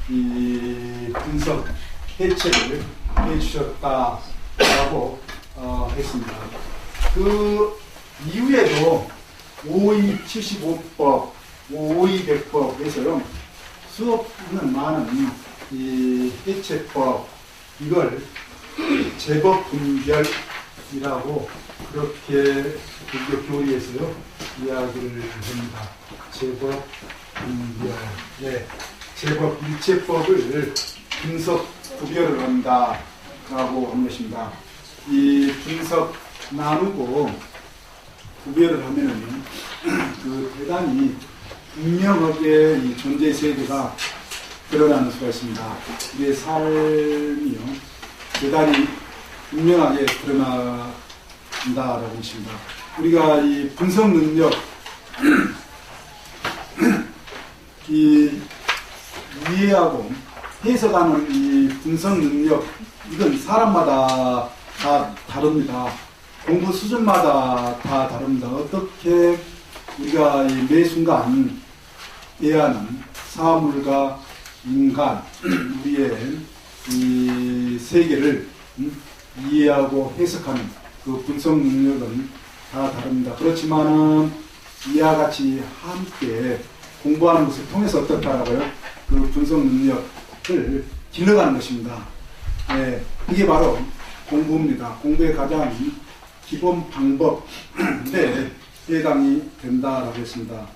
이 분석 해체를 해주셨다라고 했습니다. 그 이후에도 5275법, 5200법에서요 수없는 많은 이 해체법 이걸 제법 분별이라고 그렇게 불교 교리에서요 이야기를 합니다. 제법 분별, 네, 제법 일체법을 분석 구별을 한다라고 한 것입니다. 이 분석 나누고 구별을 하면은 그 대단히 분명하게 이 존재 세계가 드러나는 수가 있습니다. 우리의 삶이요 대단히 분명하게 드러난다라고 했습니다. 우리가 이 분석 능력 이 이해하고 해석하는 이 분석 능력 이건 사람마다 다 다릅니다. 공부 수준마다 다 다릅니다. 어떻게 우리가 이 매 순간 대하는 사물과 인간 우리의 이 세계를 이해하고 해석하는 그 분석 능력은 다 다릅니다. 그렇지만은 이와 같이 함께 공부하는 것을 통해서 어떻다라고요? 그 분석 능력을 길러가는 것입니다. 네, 그게 바로 공부입니다. 공부의 가장 기본 방법에 해당이 된다라고 했습니다.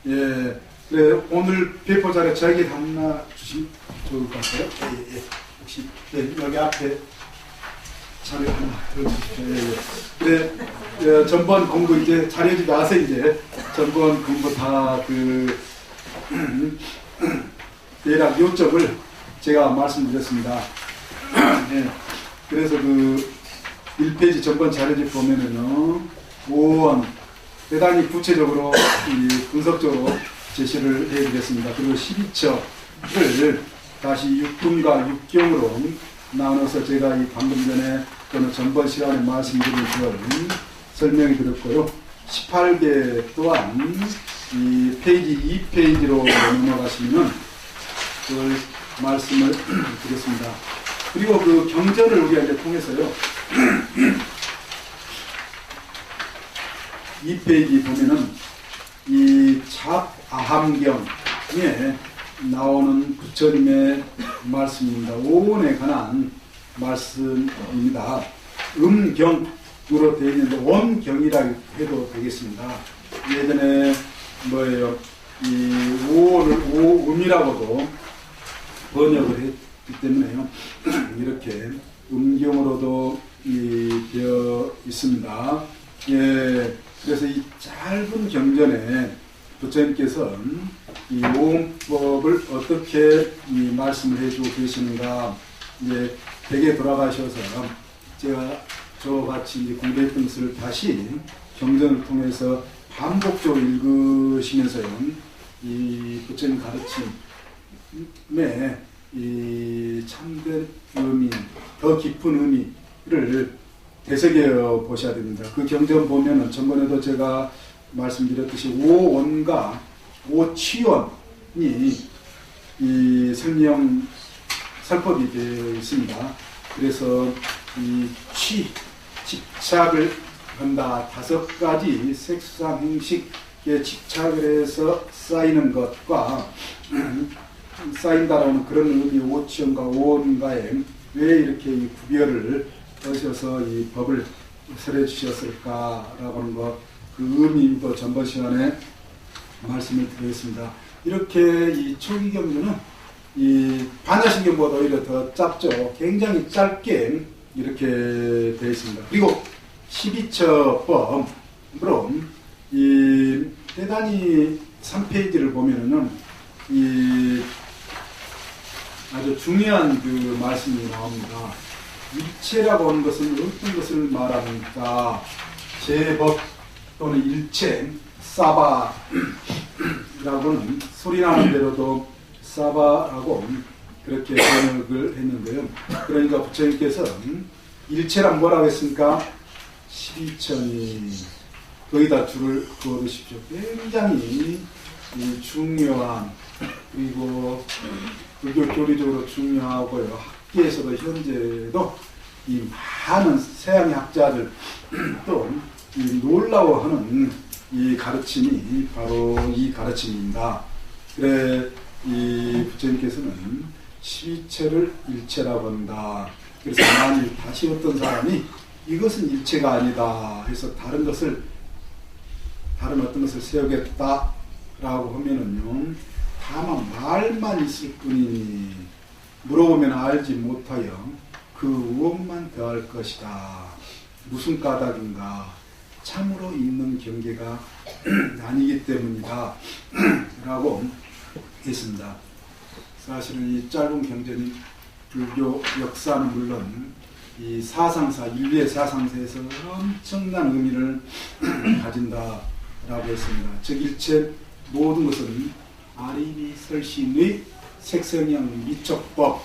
예, 그래 오늘 배포 자료 저에게 하나 주시면 좋을 것 같아요. 예. 혹시 여기 앞에 자료 하나 들어주십시오. 그래 전번 공부 이제 자료지 마세요. 이제 전번 공부 다 대략 요점을 제가 말씀드렸습니다. 예, 그래서 그 1페이지 전번 자료지 보면은 5원 대단히 구체적으로 분석적으로 제시를 해드렸습니다. 그리고 12첩을 다시 6분과 6경으로 나눠서 제가 이 방금 전에 또는 전번 시간에 말씀드린 것을 설명해 드렸고요. 18개 또한 이 페이지 2페이지로 넘어가시면은 그 말씀을 드렸습니다. 그리고 그 경전을 우리가 이제 통해서요. 2페이지 보면은 이 잡아함경에 나오는 부처님의 말씀입니다. 오온에 관한 말씀입니다. 음경으로 되어 있는데 원경이라 해도 되겠습니다. 예전에 뭐예요? 이 오온을 오음이라고도 번역을 했기 때문에요. 이렇게 음경으로도 되어 있습니다. 예, 그래서 이 짧은 경전에 부처님께서 이 오음법을 어떻게 말씀을 해주고 계시는가, 이제 댁에 돌아가셔서 제가 저와 같이 공부했던 것을 다시 경전을 통해서 반복적으로 읽으시면서요, 이 부처님 가르침에 이 참된 의미, 더 깊은 의미를 되새겨 보셔야 됩니다. 그 경전 보면은 전번에도 제가 말씀드렸듯이 오원과 오취원이 이 설명 설법이 되어 있습니다. 그래서 이 집착을 한다. 5가지 색수상 행식에 집착을 해서 쌓이는 것과 쌓인다라는 그런 의미 오취원과 오원과에 왜 이렇게 이 구별을 하셔서 이 법을 설해 주셨을까라고 하는 것, 그 의미도 전번 시간에 말씀을 드렸습니다. 이렇게 이 초기 경전은 이 반야신경보다 오히려 더 짧죠. 굉장히 짧게 이렇게 되어 있습니다. 그리고 12처법으로 이 대단히 3페이지를 보면은 이 아주 중요한 그 말씀이 나옵니다. 일체라고 하는 것은 어떤 것을 말합니까? 제법 또는 일체, 사바라고는 소리나는 대로도 사바라고 그렇게 번역을 했는데요. 그러니까 부처님께서 일체란 뭐라고 했습니까? 12천이 거기다 줄을 그어 두십시오. 굉장히 중요한, 그리고 불교 교리적으로 중요하고요. 학계에서도 현재도 이 많은 서양의 학자들 또 놀라워하는 이 가르침이 바로 이 가르침입니다. 그래 이 부처님께서는 시체를 일체라고 한다. 그래서 만일 다시 어떤 사람이 이것은 일체가 아니다 해서 다른 어떤 것을 세우겠다라고 하면은요, 다만 말만 있을 뿐이니 물어보면 알지 못하여 그 의혹만 더할 것이다. 무슨 까닭인가? 참으로 있는 경계가 아니기 때문이다 라고 했습니다. 사실은 이 짧은 경전이 불교 역사는 물론 이 사상사, 인류의 사상사에서 엄청난 의미를 가진다라고 했습니다. 즉 일체 모든 것은 아리비 설신의 색성형 미촉법이다.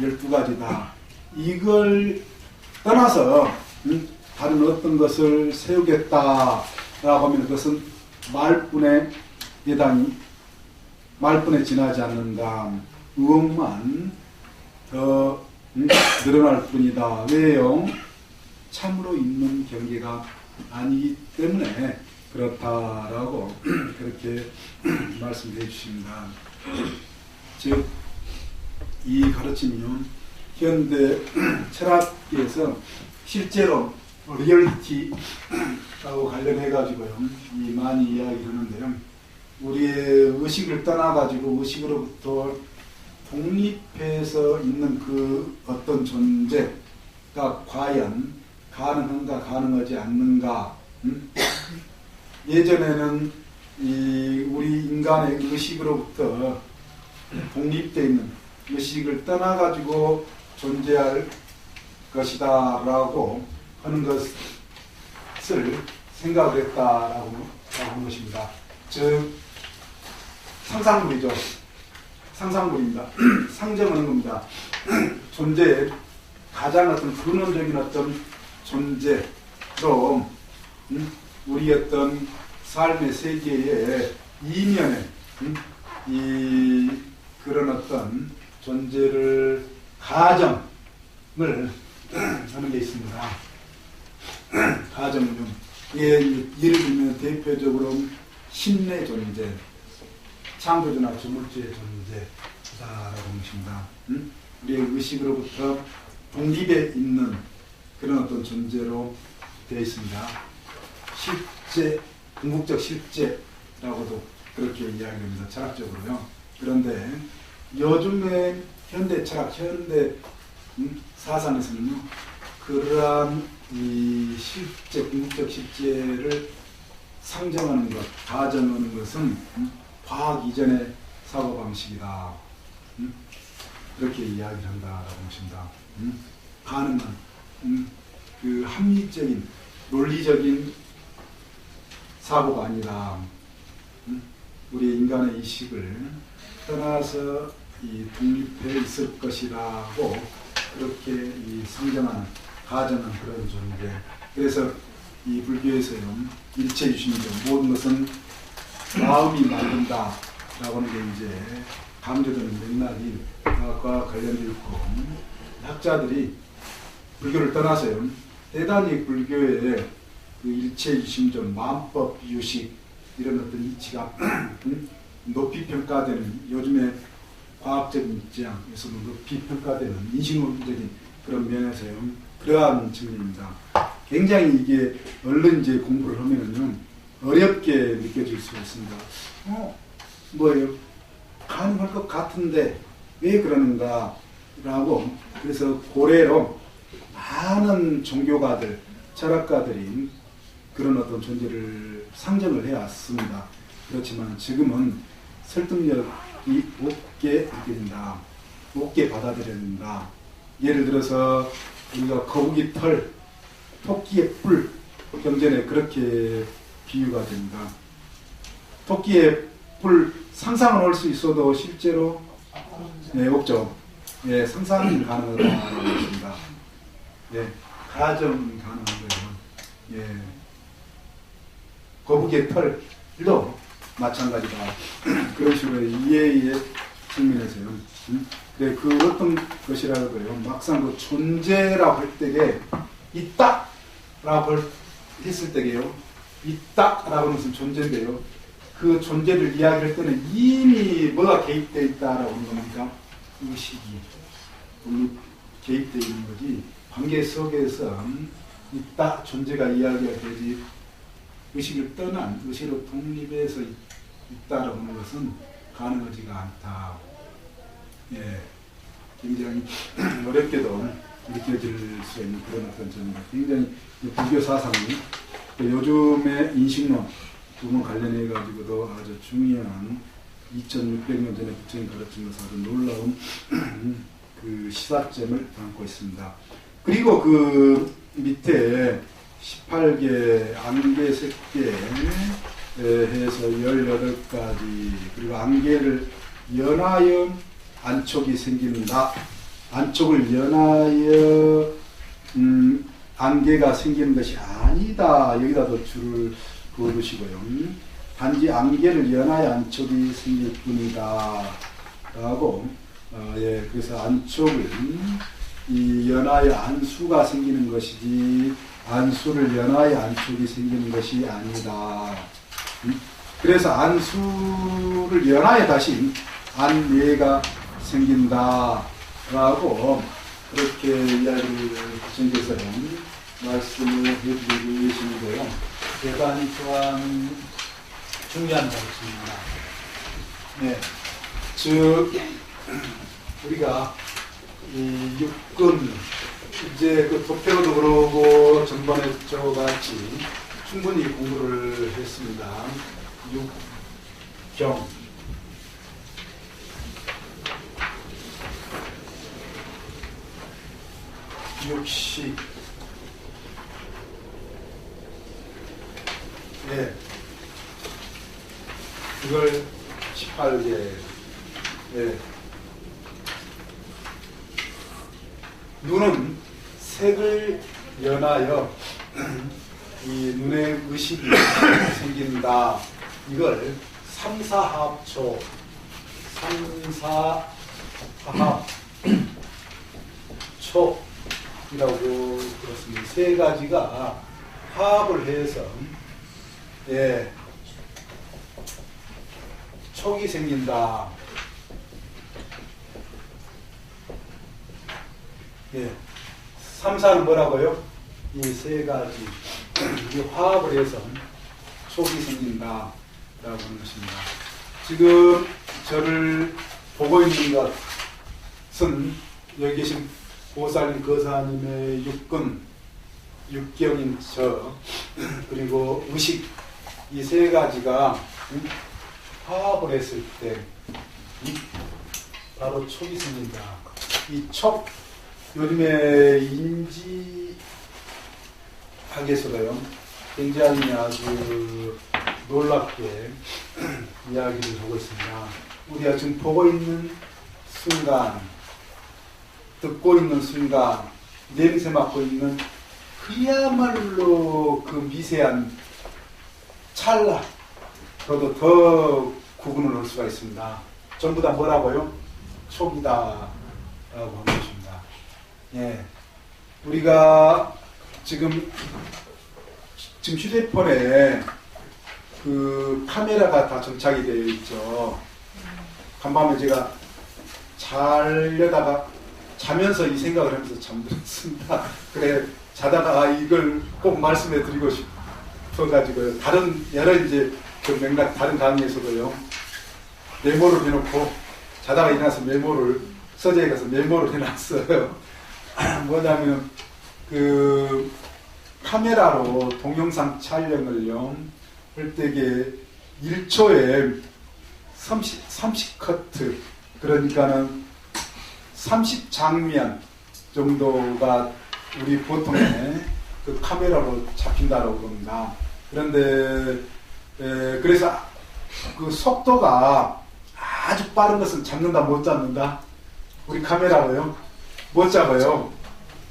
12가지다. 이걸 떠나서 다른 어떤 것을 세우겠다라고 하면 그것은 말뿐에 지나지 않는다. 의혹만 더 늘어날 뿐이다. 왜요? 참으로 있는 경계가 아니기 때문에 그렇다라고 그렇게 말씀해 주십니다. 즉, 이 가르침이요, 현대 철학계에서 실제로 리얼리티하고 관련해 가지고요, 이 많이 이야기를 하는데요. 우리의 의식을 떠나 가지고 의식으로부터 독립해서 있는 그 어떤 존재가 과연 가능한가 가능하지 않는가. 예전에는 우리 인간의 의식으로부터 독립되어 있는 의식을 떠나 가지고 존재할 것이다 라고 하는 것을 생각을 했다라고 하는 것입니다. 즉 상상물이죠. 상상물입니다. 상정하는 겁니다. 존재의 가장 어떤 근원적인 어떤 존재로 우리 어떤 삶의 세계의 이면에 이 그런 어떤 존재를 가정을 하는 게 있습니다. 가정은 예를 들면 대표적으로 신의 존재, 창조주나 주물주의 존재다라고 하십니다. 우리의 의식으로부터 독립에 있는 그런 어떤 존재로 되어 있습니다. 실제, 궁극적 실제라고도 그렇게 이야기합니다. 철학적으로요. 그런데 요즘의 현대 철학, 현대 사상에서는요, 그러한 이 실제, 궁극적 실제를 상정하는 것, 가정하는 것은 과학 이전의 사고방식이다. 그렇게 이야기를 한다라고 하십니다. 가능한, 그 합리적인, 논리적인 사고가 아니라, 우리 인간의 의식을 떠나서 이 독립해 있을 것이라고 그렇게 이 상정하는, 가정하는 그런 존재. 그래서 이 불교에서요, 일체유심이죠. 모든 것은 마음이 만든다 라고 하는 게 이제 강조되는 맥락이 과학과 관련되어 있고, 학자들이 불교를 떠나서요, 대단히 불교의 그 일체유심점, 마음법 유식, 이런 어떤 이치가 높이 평가되는, 요즘에 과학적인 입장에서도 높이 평가되는 인식론적인 그런 면에서요, 그러한 측면입니다. 굉장히 이게 얼른 이제 공부를 하면은요, 어렵게 느껴질 수가 있습니다. 뭐예요? 가능할 것 같은데 왜 그러는가? 라고, 그래서 고래로 많은 종교가들, 철학가들이 그런 어떤 존재를 상정을 해왔습니다. 그렇지만 지금은 설득력이 없게 느껴진다. 없게 받아들여야 된다. 예를 들어서 우리가 거북이 털, 토끼의 뿔 경전에 그렇게 비유가 됩니다. 토끼의 뿔 상상을 할 수 있어도 실제로 없죠. 예, 상상이 가능하다고 했습니다. 예, 가정이 가능한 거예요. 예, 거북이의 털도 마찬가지다. 그런 식으로 이해의 측면에서요. 근데 그 어떤 것이라고요? 막상 그 존재라고 할 때에 있다라고 했을 때게요. 있다라고 하는 것은 존재인데요. 그 존재를 이야기할 때는 이미 뭐가 개입되어 있다라고 하는 겁니까? 의식이 개입되어 있는 거지. 관계 속에서 있다, 존재가 이야기가 되지 의식을 떠난, 의식으로 독립해서 있다라고 하는 것은 가능하지가 않다. 예, 굉장히 어렵게도 느껴질 수 있는 그런 어떤 점입니다. 굉장히 불교 사상이 요즘의 인식론 부분 관련해 가지고도 아주 중요한 2600년 전에 부처님 가르친 것은 아주 놀라운 그 시사점을 담고 있습니다. 그리고 그 밑에 18개 안개 색계 해서 18가지 그리고 안개를 연하여 안촉이 생깁니다. 안촉을 연하여 안개가 생기는 것이 아니다. 여기다도 줄을 그어두시고요. 단지 안개를 연하여 안촉이 생길 뿐이다. 라고 예, 그래서 안촉을 이 연하여 안수가 생기는 것이지 안수를 연하여 안촉이 생기는 것이 아니다. 그래서 안수를 연하여 다시 안예가 생긴다. 라고 그렇게 이야기를 부처님께서는 말씀을 해주고 계시는데요. 대단히 또한 중요한 말씀입니다. 네. 즉, 우리가 이 육근, 이제 그 도표도 그러고 전번에 저같이 충분히 공부를 했습니다. 육경. 육식. 예. 이걸 18개. 예. 눈은 색을 연하여 이 눈의 의식이 생긴다. 이걸 삼사합초, 삼사합초이라고 그렇습니다. 세 가지가 화합을 해서 예, 촉이 생긴다. 예, 삼사는 뭐라고요? 이 세 가지 이 화합을 해서 촉이 생긴다 라고 하는 것입니다. 지금 저를 보고 있는 것은 여기 계신 보살님, 거사님의 육근, 육경인 저 그리고 의식 이 세 가지가 화합을 했을 때 바로 촉이 생긴다. 이 촉 요즘에 인지학에서도요 굉장히 아주 놀랍게 이야기를 하고 있습니다. 우리가 지금 보고 있는 순간, 듣고 있는 순간, 냄새 맡고 있는 그야말로 그 미세한 찰나, 저도 더 구분을 할 수가 있습니다. 전부 다 뭐라고요? 촉이다 라고 하는 것입니다. 예, 우리가 지금 휴대폰에 그 카메라가 다 정착이 되어 있죠. 간밤에 제가 자려다가 자면서 이 생각을 하면서 잠들었습니다. 그래 자다가 이걸 꼭 말씀해 드리고 싶어가지고요. 다른 여러 이제 그 맥락 다른 강의에서도요 메모를 해놓고 자다가 일어나서 메모를 서재에 가서 메모를 해놨어요. 뭐냐면 그 카메라로 동영상 촬영을요 할 때에 1초에 30커트 그러니까는 30장면 정도가 우리 보통의 그 카메라로 잡힌다고 합니다. 그런데 그래서 그 속도가 아주 빠른 것은 잡는다 못 잡는다? 우리 카메라로요? 못 잡아요.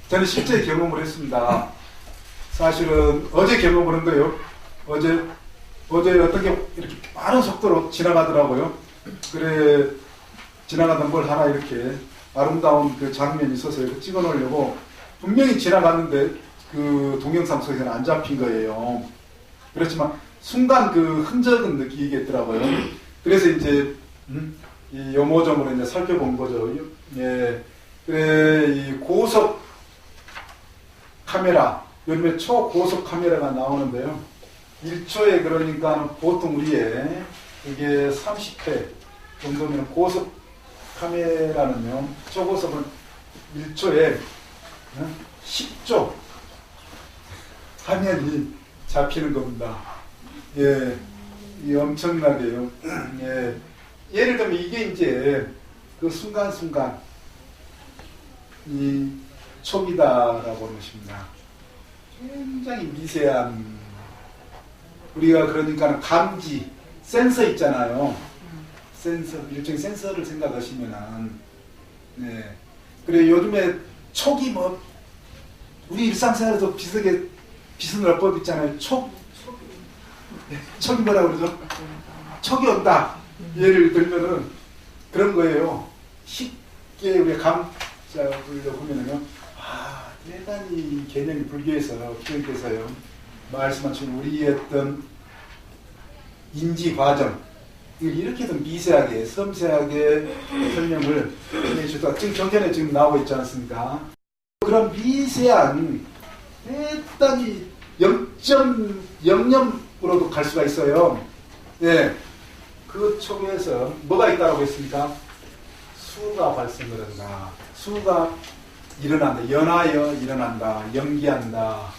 저는 실제 경험을 했습니다. 사실은 어제 경험을 한 거예요. 어제 어떻게 이렇게 빠른 속도로 지나가더라고요. 그래 지나가다 뭘 하나 이렇게 아름다운 그 장면이 있어서 이렇게 찍어 놓으려고 분명히 지나갔는데 그 동영상 속에서는 안 잡힌 거예요. 그렇지만 순간 그 흔적은 느끼겠더라고요. 그래서 이제 이 요모점으로 이제 살펴본 거죠. 예, 그래 이 고속 카메라, 요즘에 초고속 카메라가 나오는데요. 1초에 그러니까 보통 우리의 이게 30회 정도면 고속 카메라는요, 초고속은 1초에 10조 화면이 잡히는 겁니다. 예, 이 엄청나게요. 예, 예를 들면 이게 이제 그 순간순간 이 촉이다라고 하는 것입니다. 굉장히 미세한, 우리가 그러니까 감지, 센서 있잖아요. 센서, 일종의 센서를 생각하시면은, 네. 그래, 요즘에 촉이 뭐, 우리 일상생활에서 비슷한 어법 있잖아요. 촉이 뭐라고 그러죠? 촉이 온다. 예를 들면은, 그런 거예요. 쉽게 우리가 감잡으려고 보면은요, 대단히 개념이 불교에서, 교육에서요, 말씀하신 우리의 어떤 인지 과정, 이렇게도 미세하게, 섬세하게 설명을 해주다. 지금 경전에 지금 나오고 있지 않습니까? 그런 미세한, 대단히 0.00으로도 갈 수가 있어요. 네. 그 촉에서 뭐가 있다고 했습니까? 수가 발생을 한다. 수가 일어난다. 연하여 일어난다. 연기한다.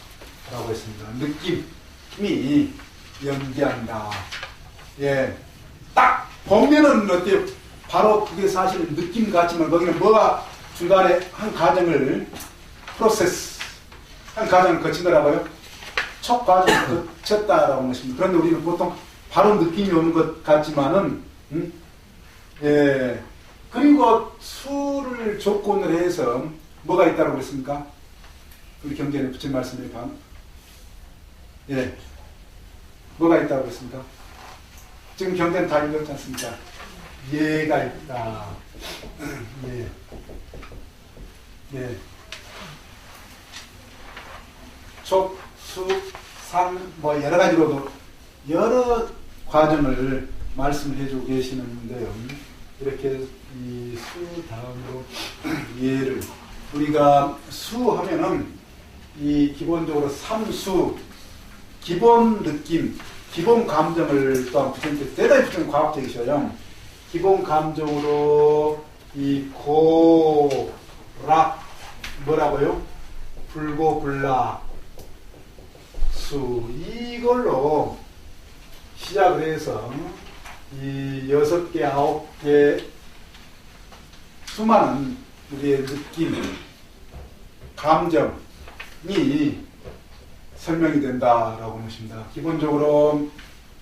라고 했습니다. 느낌이 연기한다. 예. 딱 보면은 어때요? 바로 그게 사실 느낌 같지만 거기는 뭐가 중간에 한 과정을 프로세스, 한 과정을 거친 거라고요? 촉 과정을 거쳤다라고 하는 것입니다. 그런데 우리는 보통 바로 느낌이 오는 것 같지만은, 예. 그리고 수를 조건으로 해서 뭐가 있다고 그랬습니까? 우리 경전에 붙인 말씀에 반. 예. 뭐가 있다고 그랬습니까? 지금 경전에 다 읽었지 않습니까? 예가 있다. 예. 예. 촉, 수, 상, 뭐 여러 가지로도 여러 과정을 말씀을 해주고 계시는데요. 이렇게 이 수 다음으로 예를, 우리가 수 하면은 이 기본적으로 삼수, 기본 느낌, 기본 감정을 또한 붙이는데 대단히 붙이는 과학적이셔요. 기본 감정으로 이 고락, 뭐라고요? 불고불락, 수, 이걸로 시작을 해서 이 6개, 9개 수많은 우리의 느낌, 감정이 설명이 된다라고 하는 것입니다. 기본적으로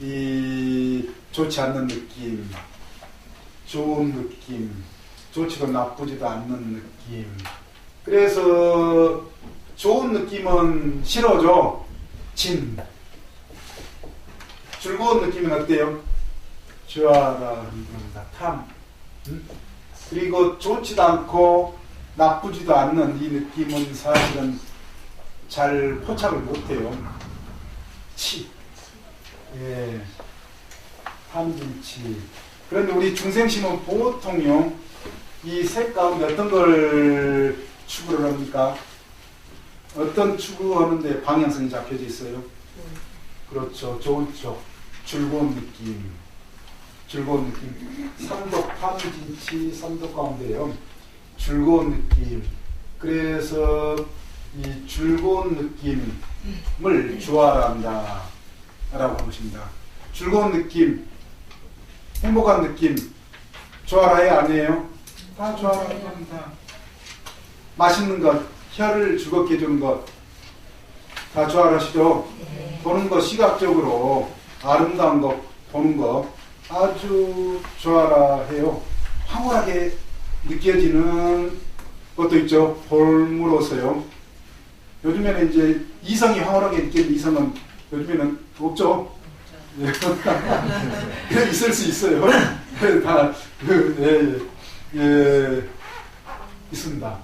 이 좋지 않는 느낌, 좋은 느낌, 좋지도 나쁘지도 않는 느낌. 그래서 좋은 느낌은 싫어져. 진. 즐거운 느낌은 어때요? 좋아라는 겁니다. 탐. 그리고 좋지도 않고 나쁘지도 않는 이 느낌은 사실은 잘 포착을 못해요. 치. 예. 탐진치. 그런데 우리 중생심은 보통요, 이 색 가운데 어떤 걸 추구를 합니까? 어떤 추구하는데 방향성이 잡혀져 있어요? 그렇죠. 좋은 쪽. 즐거운 느낌. 즐거운 느낌. 삼독, 탐진치, 삼독 가운데요. 즐거운 느낌. 그래서 이 즐거운 느낌을 좋아한다. 라고 하는 것입니다. 즐거운 느낌, 행복한 느낌, 좋아라 해야 아니에요? 다 좋아라 합니다. 맛있는 것, 혀를 즐겁게 해주는 것, 다 좋아라 하시죠? 보는 거, 시각적으로 아름다운 거, 보는 거, 아주 좋아라 해요. 황홀하게 느껴지는 것도 있죠. 볼물로서요. 요즘에는 이제 이성이 황홀하게 느껴지는 이성은 요즘에는 없죠. 예. 있을 수 있어요. 다, 예. 예, 있습니다.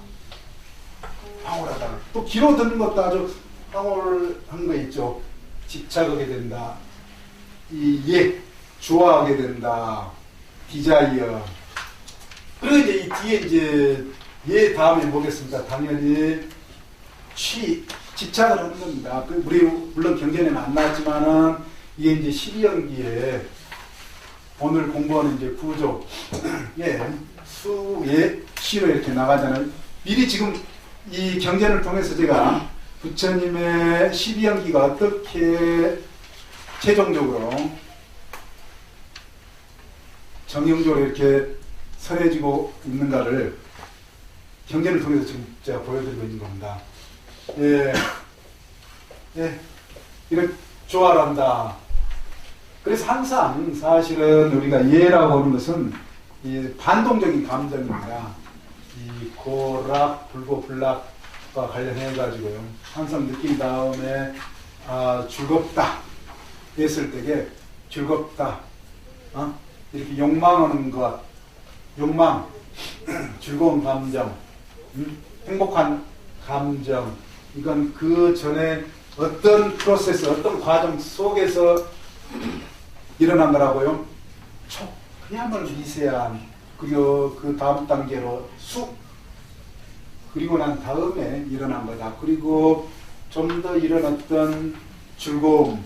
황홀하다. 또 길어 듣는 것도 아주 황홀한 거 있죠. 집착하게 된다. 좋아하게 된다. 디자이어. 그리고 이제 이 뒤에 이제 다음에 보겠습니다. 당연히 집착을 하는 겁니다. 우리 물론 경전에는 안 나왔지만은 이게 이제 12연기에 오늘 공부하는 이제 구조, 수의 시로 이렇게 나가잖아요. 미리 지금 이 경전을 통해서 제가 부처님의 12연기가 어떻게 최종적으로 정형적으로 이렇게 설해지고 있는가를 경전을 통해서 지금 제가 보여드리고 있는 겁니다. 이렇게 좋아한다. 그래서 항상 사실은 우리가 예라고 하는 것은 이 반동적인 감정입니다. 이 고락, 불고, 불락과 관련해 가지고요. 항상 느낀 다음에 즐겁다 했을 때에 즐겁다. 이렇게 욕망하는 것, 욕망, 즐거운 감정, 행복한 감정. 이건 그 전에 어떤 프로세스, 어떤 과정 속에서 일어난 거라고요. 그야말로 미세한, 그리고 그 다음 단계로 그리고 난 다음에 일어난 거다. 그리고 좀 더 일어났던 즐거움,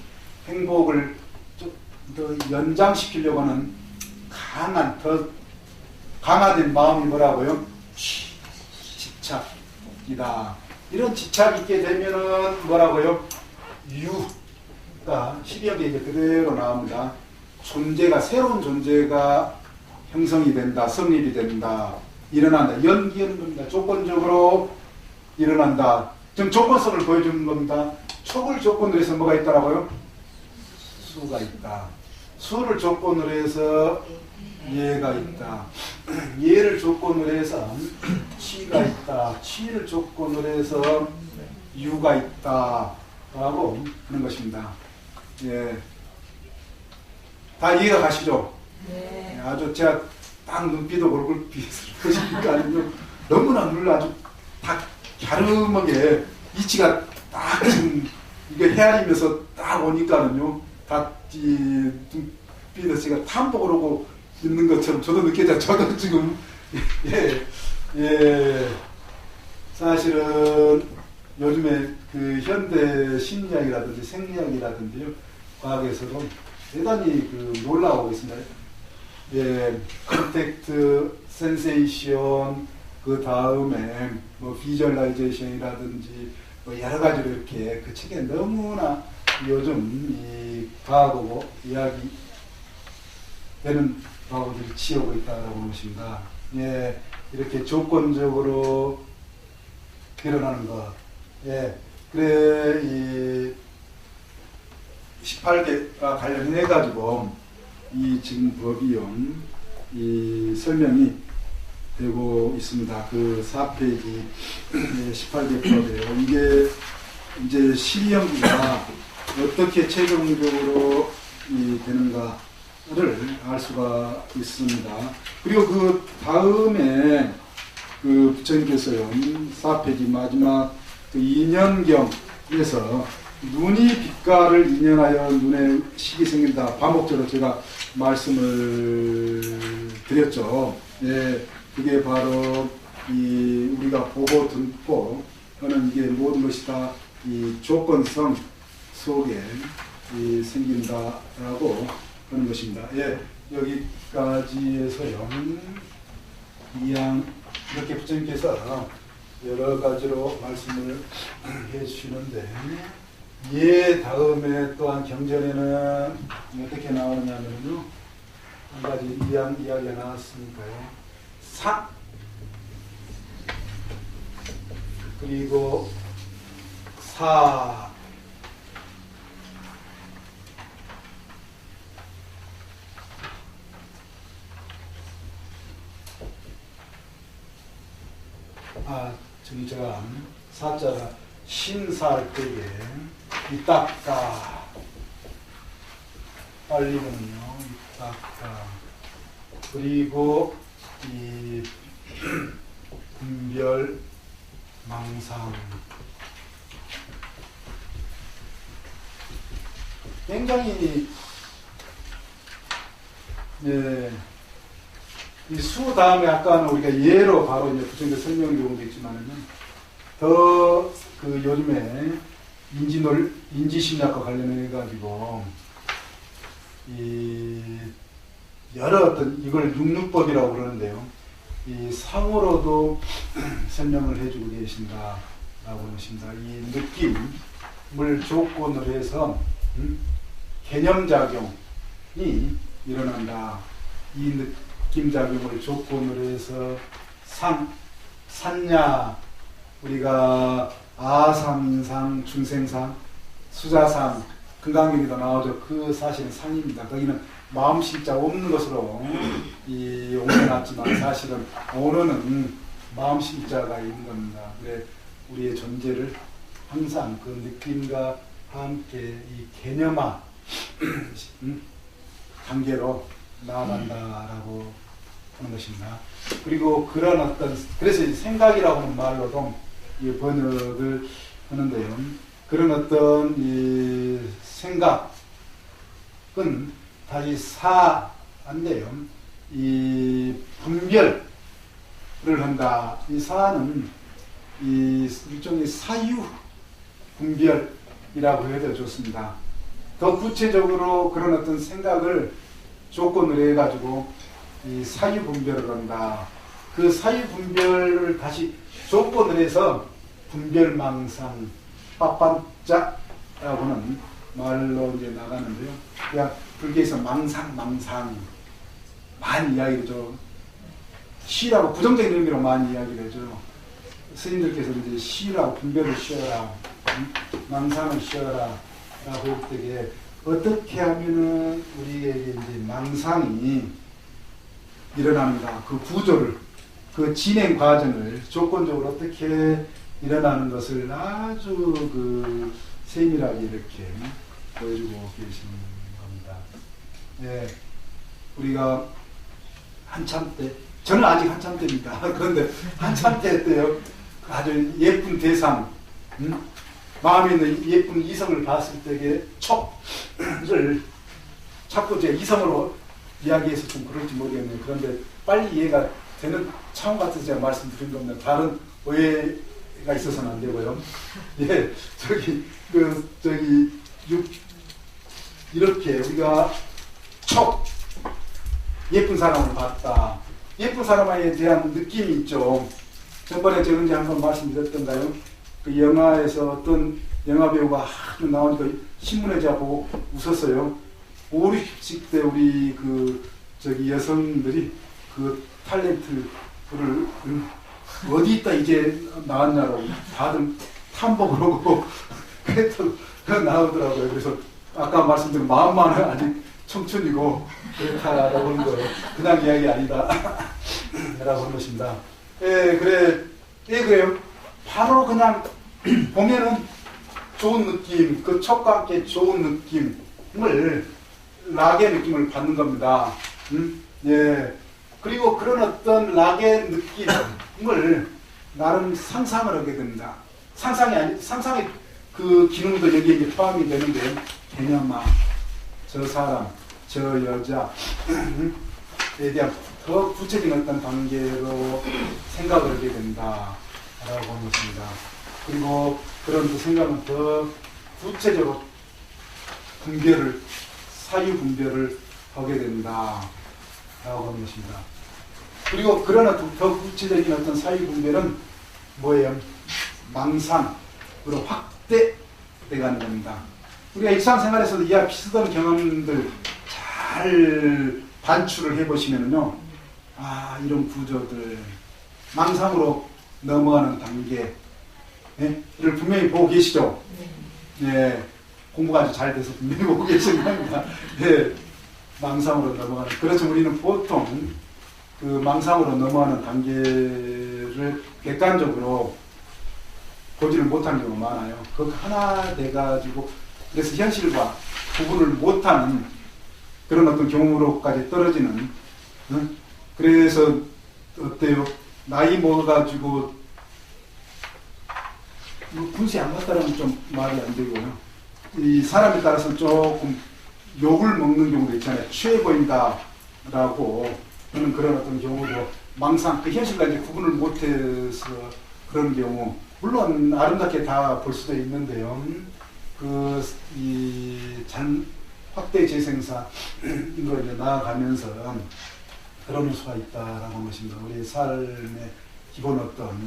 행복을 좀 더 연장시키려고 하는 더 강화된 마음이 뭐라고요? 집착이다. 이런 집착이 있게 되면은 뭐라고요? 유가 12연계 이제 그대로 나옵니다. 새로운 존재가 형성이 된다, 성립이 된다, 일어난다. 연기하는 겁니다. 조건적으로 일어난다. 지금 조건성을 보여주는 겁니다. 촉을 조건으로 해서 뭐가 있다라고요? 수가 있다. 수를 조건으로 해서 예가 있다. 예를 조건으로 해서 치가 있다. 치를 조건으로 해서 유가 있다. 라고 하는 것입니다. 다 이해가 가시죠? 네. 아주 제가 딱 눈빛도 얼굴빛을 보시니까 너무나 눈을 아주 딱 갸름하게 이치가 딱 지금 이게 헤아리면서 딱 오니까는요. 다 이 눈빛에 제가 탐복을 하고 있는 것처럼 저도 느껴져요. 저도 지금 사실은 요즘에 그 현대 심리학이라든지 생리학이라든지요, 과학에서도 대단히 놀라고 있습니다. 컨택트, 센세이션, 그 다음에 비주얼라이제이션이라든지 여러 가지로 이렇게 그 책에 너무나 요즘 이 과학하고 이야기 되는 과학들이 치우고 있다고 하는 것입니다. 이렇게 조건적으로 일어나는 것. 그래, 이 18개가 관련해가지고 이 지금 법이요, 이 설명이 되고 있습니다. 그 4페이지 18개 법이에요. 이게 이제 12연기가 어떻게 최종적으로 되는가를 알 수가 있습니다. 그리고 그 다음에 그 부처님께서요, 4페이지 마지막 그 2년경에서 눈이 빛깔을 인연하여 눈에 식이 생긴다. 반복적으로 제가 말씀을 드렸죠. 그게 바로 우리가 보고 듣고 하는 이게 모든 것이 다 이 조건성 속에 생긴다라고 하는 것입니다. 여기까지 해서요. 이렇게 부처님께서 여러 가지로 말씀을 해주시는데, 다음에 또한 경전에는 어떻게 나오냐면요, 한 가지 이야기가 나왔으니까요. 그리고 저기 제가 사자가 신사할 때에 이닦다 빨리는요, 이닦다. 그리고 이 분별, 망상, 굉장히 이 수 다음에 아까는 우리가 예로 바로 이제 구체적으로 설명을 경우도 있지만은 더 그 요즘에 인지심리학과 관련해 가지고 이 여러 어떤 이걸 육류법이라고 그러는데요. 이 상으로도 설명을 해주고 계신다라고 하십니다. 이 느낌을 조건으로 해서 개념작용이 일어난다. 이 느낌작용을 조건으로 해서 산야, 우리가 아상상, 중생상, 수자상, 금강경에도 나오죠. 그 사실은 상입니다. 거기는 마음 심자 없는 것으로 옮겨놨지만 사실은 오늘은 마음 심자가 있는 겁니다. 그래 우리의 존재를 항상 그 느낌과 함께 이 개념화 단계로 나아간다라고 하는 것입니다. 그리고 그런 어떤 그래서 생각이라고 하는 말로도 이 번역을 하는데요. 그런 어떤 이 생각은 다시 사인데요. 이 분별을 한다. 이 사는 이 일종의 사유 분별이라고 해도 좋습니다. 더 구체적으로 그런 어떤 생각을 조건으로 해가지고 이 사유 분별을 한다. 그 사유 분별을 다시 조건으로 해서 분별망상 빠빤짜라고는 말로 이제 나가는데요. 그냥 불교에서 망상 많이 이야기를 좀 쉬라고 부정적인 의미로 많이 이야기를 해줘요. 스님들께서 이제 쉬라고 분별을 쉬어라, 망상을 쉬어라 라고 할 때에 어떻게 하면은 우리에게 이제 망상이 일어납니다. 그 구조를, 그 진행 과정을 조건적으로 어떻게 일어나는 것을 아주 그 세밀하게 이렇게 보여주고 계시는 겁니다. 예, 우리가 한참 때, 저는 아직 한참 때입니다. 그런데 한참 때였대요. 아주 예쁜 대상, 마음에 있는 예쁜 이성을 봤을 때에 촉을 자꾸 제 이성으로 이야기해서 좀 그럴지 모르겠네요. 그런데 빨리 이해가 되는 차원 같아서 제가 말씀드린 겁니다. 다른 오해가 있어서는 안 되고요. 예, 이렇게 우리가 촉, 예쁜 사람을 봤다. 예쁜 사람에 대한 느낌이 있죠. 전번에 제가 언제 한번 말씀드렸던가요? 그 영화에서 어떤 영화배우가 나오니까 신문에 제가 보고 웃었어요. 5, 60대 우리 여성들이 그 탤런트를 어디 있다 이제 나왔냐고 다들 탐복을 하고 그랬더 나오더라고요. 그래서 아까 말씀드린 마음만은 아직 청춘이고 그렇다라고 하는 거예요. 그냥 이야기 아니다 라고 하는 것입니다. 예, 그래요. 바로 그냥 보면은 좋은 느낌, 그 촉과 함께 좋은 느낌을 락의 느낌을 받는 겁니다. 예. 그리고 그런 어떤 락의 느낌을 나름 상상을 하게 됩니다. 상상의 그 기능도 여기에 이제 포함이 되는데, 개념화, 저 사람, 저 여자에 대한 더 구체적인 어떤 단계로 생각을 하게 된다. 라고 하는 것입니다. 그리고 그런 그 생각은 더 구체적으로 사유 분별을 하게 된다. 라고 하는 것입니다. 그리고 그런 어떤 더 구체적인 어떤 사유 분별은 뭐예요? 망상으로 확대돼가는 겁니다. 우리가 일상생활에서도 이와 비슷한 경험들 잘 반출을 해보시면요. 이런 구조들, 망상으로 넘어가는 단계, 예? 이를 분명히 보고 계시죠? 예. 공부가 아주 잘 돼서 분명히 보고 계신 겁니다. 예. 망상으로 넘어가는. 그래서 우리는 보통 그 망상으로 넘어가는 단계를 객관적으로 보지를 못하는 경우가 많아요. 그거 하나 돼가지고, 그래서 현실과 구분을 못하는 그런 어떤 경우로까지 떨어지는, 그래서 어때요? 나이 먹어가지고 뭐 군세 안 갔다라면 좀 말이 안 되고요. 이 사람에 따라서는 조금 욕을 먹는 경우도 있잖아요. 취해 보인다라고 하는 그런 어떤 경우도 망상, 그 현실과 이제 구분을 못해서 그런 경우, 물론 아름답게 다 볼 수도 있는데요. 확대 재생사 이걸 이제 나아가면서 그런 수가 있다라고 하는 것입니다. 우리 삶의 기본 어떤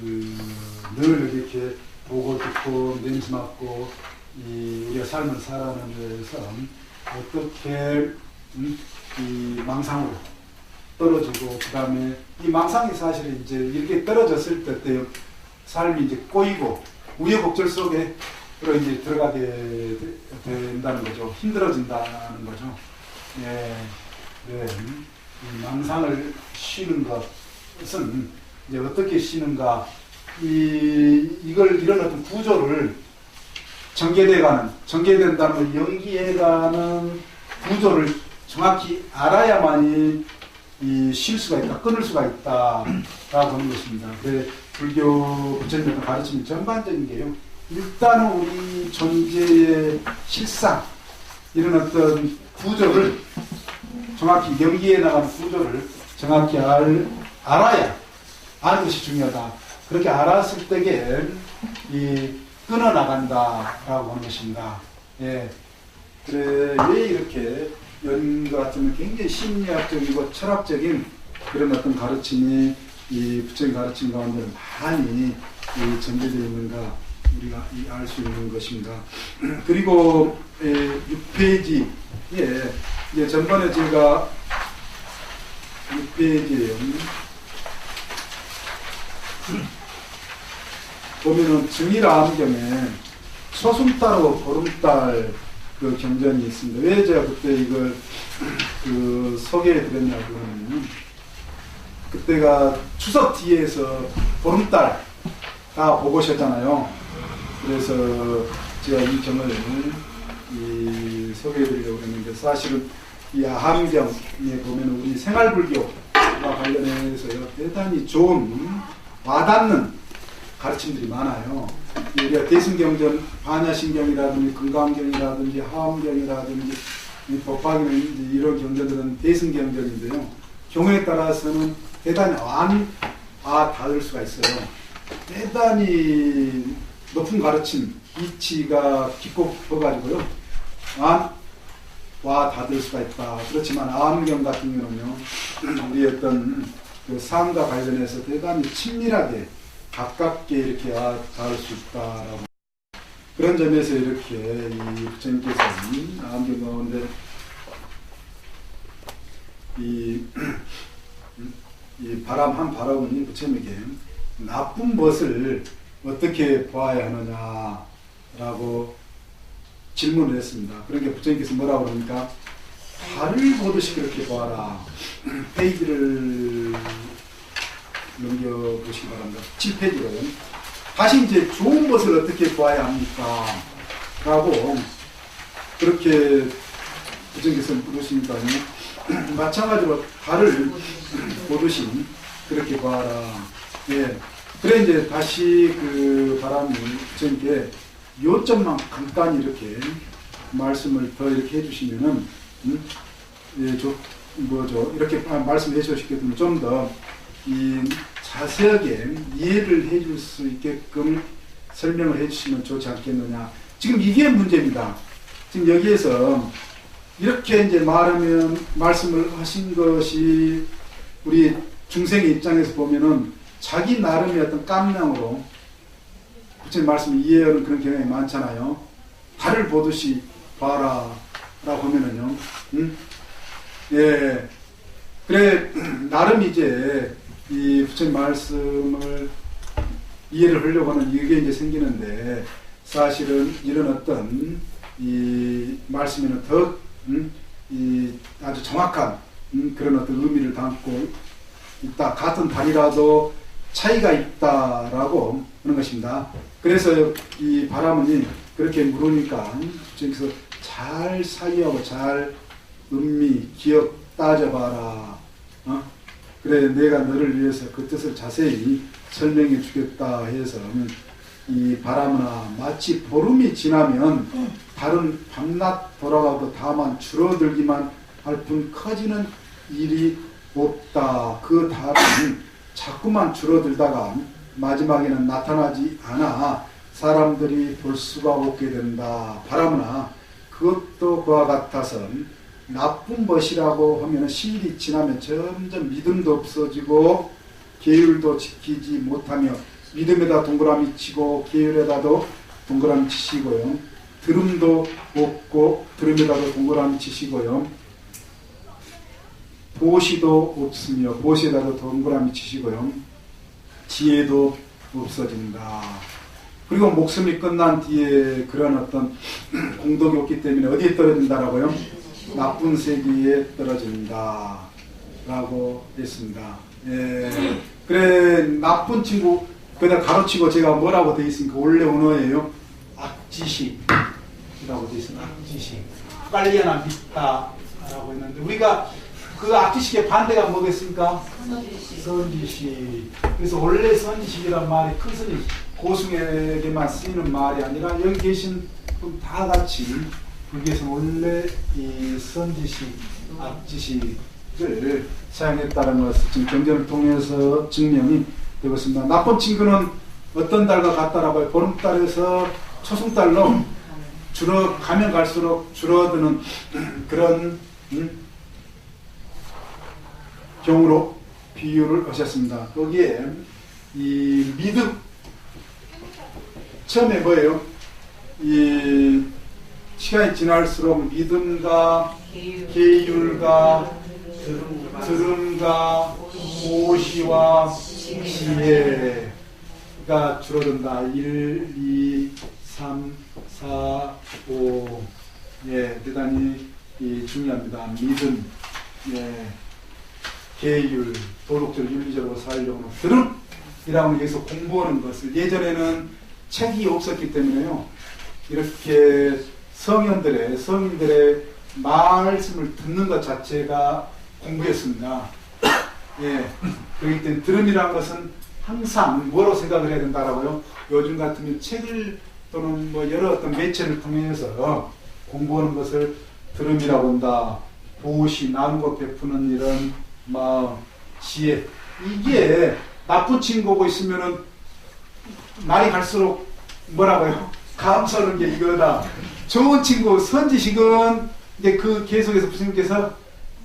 늘 이렇게 보고 듣고 냄새 맡고 우리가 삶을 살아가는 데에서 어떻게 이 망상으로 떨어지고, 그 다음에 이 망상이 사실은 이제 이렇게 떨어졌을 때 삶이 이제 꼬이고 우여곡절 속에 이제 들어가게 된다는 거죠. 힘들어진다는 거죠. 예, 네. 이 망상을 쉬는 것은 이제 어떻게 쉬는가, 이런 어떤 구조를 전개된다는 걸, 연기해가는 구조를 정확히 알아야만이 쉴 수가 있다, 끊을 수가 있다라고 하는 것입니다. 그래, 불교 부처님의 가르침이 전반적인 게요. 일단은 우리 존재의 실상, 이런 어떤 구조를 정확히 연기해 나가는 구조를 정확히 알아야, 아는 것이 중요하다. 그렇게 알았을 때에 끊어나간다라고 하는 것입니다. 예. 그래, 왜 이렇게 연구 같은 굉장히 심리학적이고 철학적인 그런 어떤 가르침이 이 부처의 가르침 가운데 많이 전개되어 있는가, 우리가 알 수 있는 것입니다. 그리고 6페이지에 이제 전번에 제가 6페이지에 보면은 증일암경에 소순달하고 보름달 그 경전이 있습니다. 왜 제가 그때 이걸 소개해 드렸냐고는, 그때가 추석 뒤에서 보름달 다 보고 오셨잖아요. 그래서 제가 이 경을 소개해 드리려고 했는데, 사실은 이 아함경에 보면 우리 생활불교와 관련해서요, 대단히 좋은 와닿는 가르침들이 많아요. 우리가 대승경전, 반야신경이라든지 금강경이라든지 하엄경이라든지 법화경이라든지 이런 경전들은 대승경전인데요. 경우에 따라서는 대단히 닿을 수가 있어요. 대단히 높은 가르침, 이치가 깊어가지고요. 닿을 수가 있다. 그렇지만 아함경 같은 경우는요, 우리 어떤 그 삶과 관련해서 대단히 친밀하게 가깝게 이렇게 닿을 수 있다라고, 그런 점에서 이렇게 이 부처님께서는 아함경 가운데 이 한 바람은 부처님에게 나쁜 것을 어떻게 보아야 하느냐라고 질문을 했습니다. 그러니까 부처님께서 뭐라고 그러니까, 달을 보듯이 그렇게 보아라. 페이지를 넘겨보시기 바랍니다. 7페이지로요. 다시 이제 좋은 것을 어떻게 보아야 합니까? 라고 그렇게 부처님께서 물으시니까요. 마찬가지로 달을 보듯이 그렇게 봐라. 예. 그래 이제 다시 그 바람이 부처님께 요점만 간단히 이렇게 말씀을 더 이렇게 해주시면은, 예, 이렇게 말씀해 주시겠으면 좀 더 자세하게 이해를 해줄 수 있게끔 설명을 해주시면 좋지 않겠느냐. 지금 이게 문제입니다. 지금 여기에서 이렇게 이제 말씀을 하신 것이 우리 중생의 입장에서 보면은 자기 나름의 어떤 깜냥으로 부처님 말씀 이해하는 그런 경향이 많잖아요. 달을 보듯이 봐라 라고 하면은요, 예. 그래, 나름 이제 이 부처님 말씀을 이해를 하려고 하는 이게 이제 생기는데, 사실은 이런 어떤 이 말씀에는 더 아주 정확한 그런 어떤 의미를 담고 있다. 같은 달이라도 차이가 있다라고 하는 것입니다. 그래서 이 바람은 그렇게 물으니까 부처님께서 잘 사유하고 잘 음미, 기억 따져봐라. 그래 내가 너를 위해서 그 뜻을 자세히 설명해 주겠다 해서 이 바라무나 마치 보름이 지나면 달은 밤낮 돌아가도 다만 줄어들기만 할 뿐 커지는 일이 없다. 그 달은 자꾸만 줄어들다가 마지막에는 나타나지 않아 사람들이 볼 수가 없게 된다. 바라무나 그것도 그와 같아서 나쁜 것이라고 하면 시일이 지나면 점점 믿음도 없어지고 계율도 지키지 못하며 믿음에다 동그라미 치고 계율에다도 동그라미 치시고요. 들음도 없고 들음에다도 동그라미 치시고요. 보시도 없으며 보시에다도 동그라미 치시고요. 지혜도 없어진다. 그리고 목숨이 끝난 뒤에 그런 어떤 공덕이 없기 때문에 어디에 떨어진다라고요? 나쁜 세계에 떨어진다 라고 했습니다. 예. 그래 나쁜 친구 그냥 가로치고 제가 뭐라고 되어 있습니까? 원래 언어예요. 악지식이라고 되어 있습니다. 악지식. 빨리나 믿다 라고 했는데 우리가 그 악지식의 반대가 뭐겠습니까? 선지식. 그래서 원래 선지식이란 말이 큰 스님 고승에게만 쓰이는 말이 아니라 여기 계신 분 다 같이 불교에서는 원래 이 선지식, 악지식을 사용했다는 것을 지금 경전을 통해서 증명이 되고 있습니다. 나쁜 친구는 어떤 달과 같다라고 해요. 보름달에서 초승달로 가면 갈수록 줄어드는 그런 경우로 비유를 하셨습니다. 거기에 이 믿음 처음에 뭐예요? 이 시간이 지날수록 믿음과 계율과 들음과 오시와 지혜가 줄어든다. 1, 2, 3, 4, 5. 예, 대단히 중요합니다. 믿음, 예, 계율, 도덕적으로 윤리적으로 살려고 들음이라고 여기서 공부하는 것을 예전에는 책이 없었기 때문에요. 이렇게 성인들의 말씀을 듣는 것 자체가 공부였습니다. 예. 그렇기 때문에 들음이라는 것은 항상 뭐로 생각을 해야 된다라고요? 요즘 같으면 책을 또는 뭐 여러 어떤 매체를 통해서 공부하는 것을 들음이라고 한다. 보시, 나눈 것 베푸는 이런 마음, 지혜. 이게 나쁜 친구고 있으면은 날이 갈수록 뭐라고요? 감사하는 게 이거다. 좋은 친구, 선지식은 이제 그 계속해서 부처님께서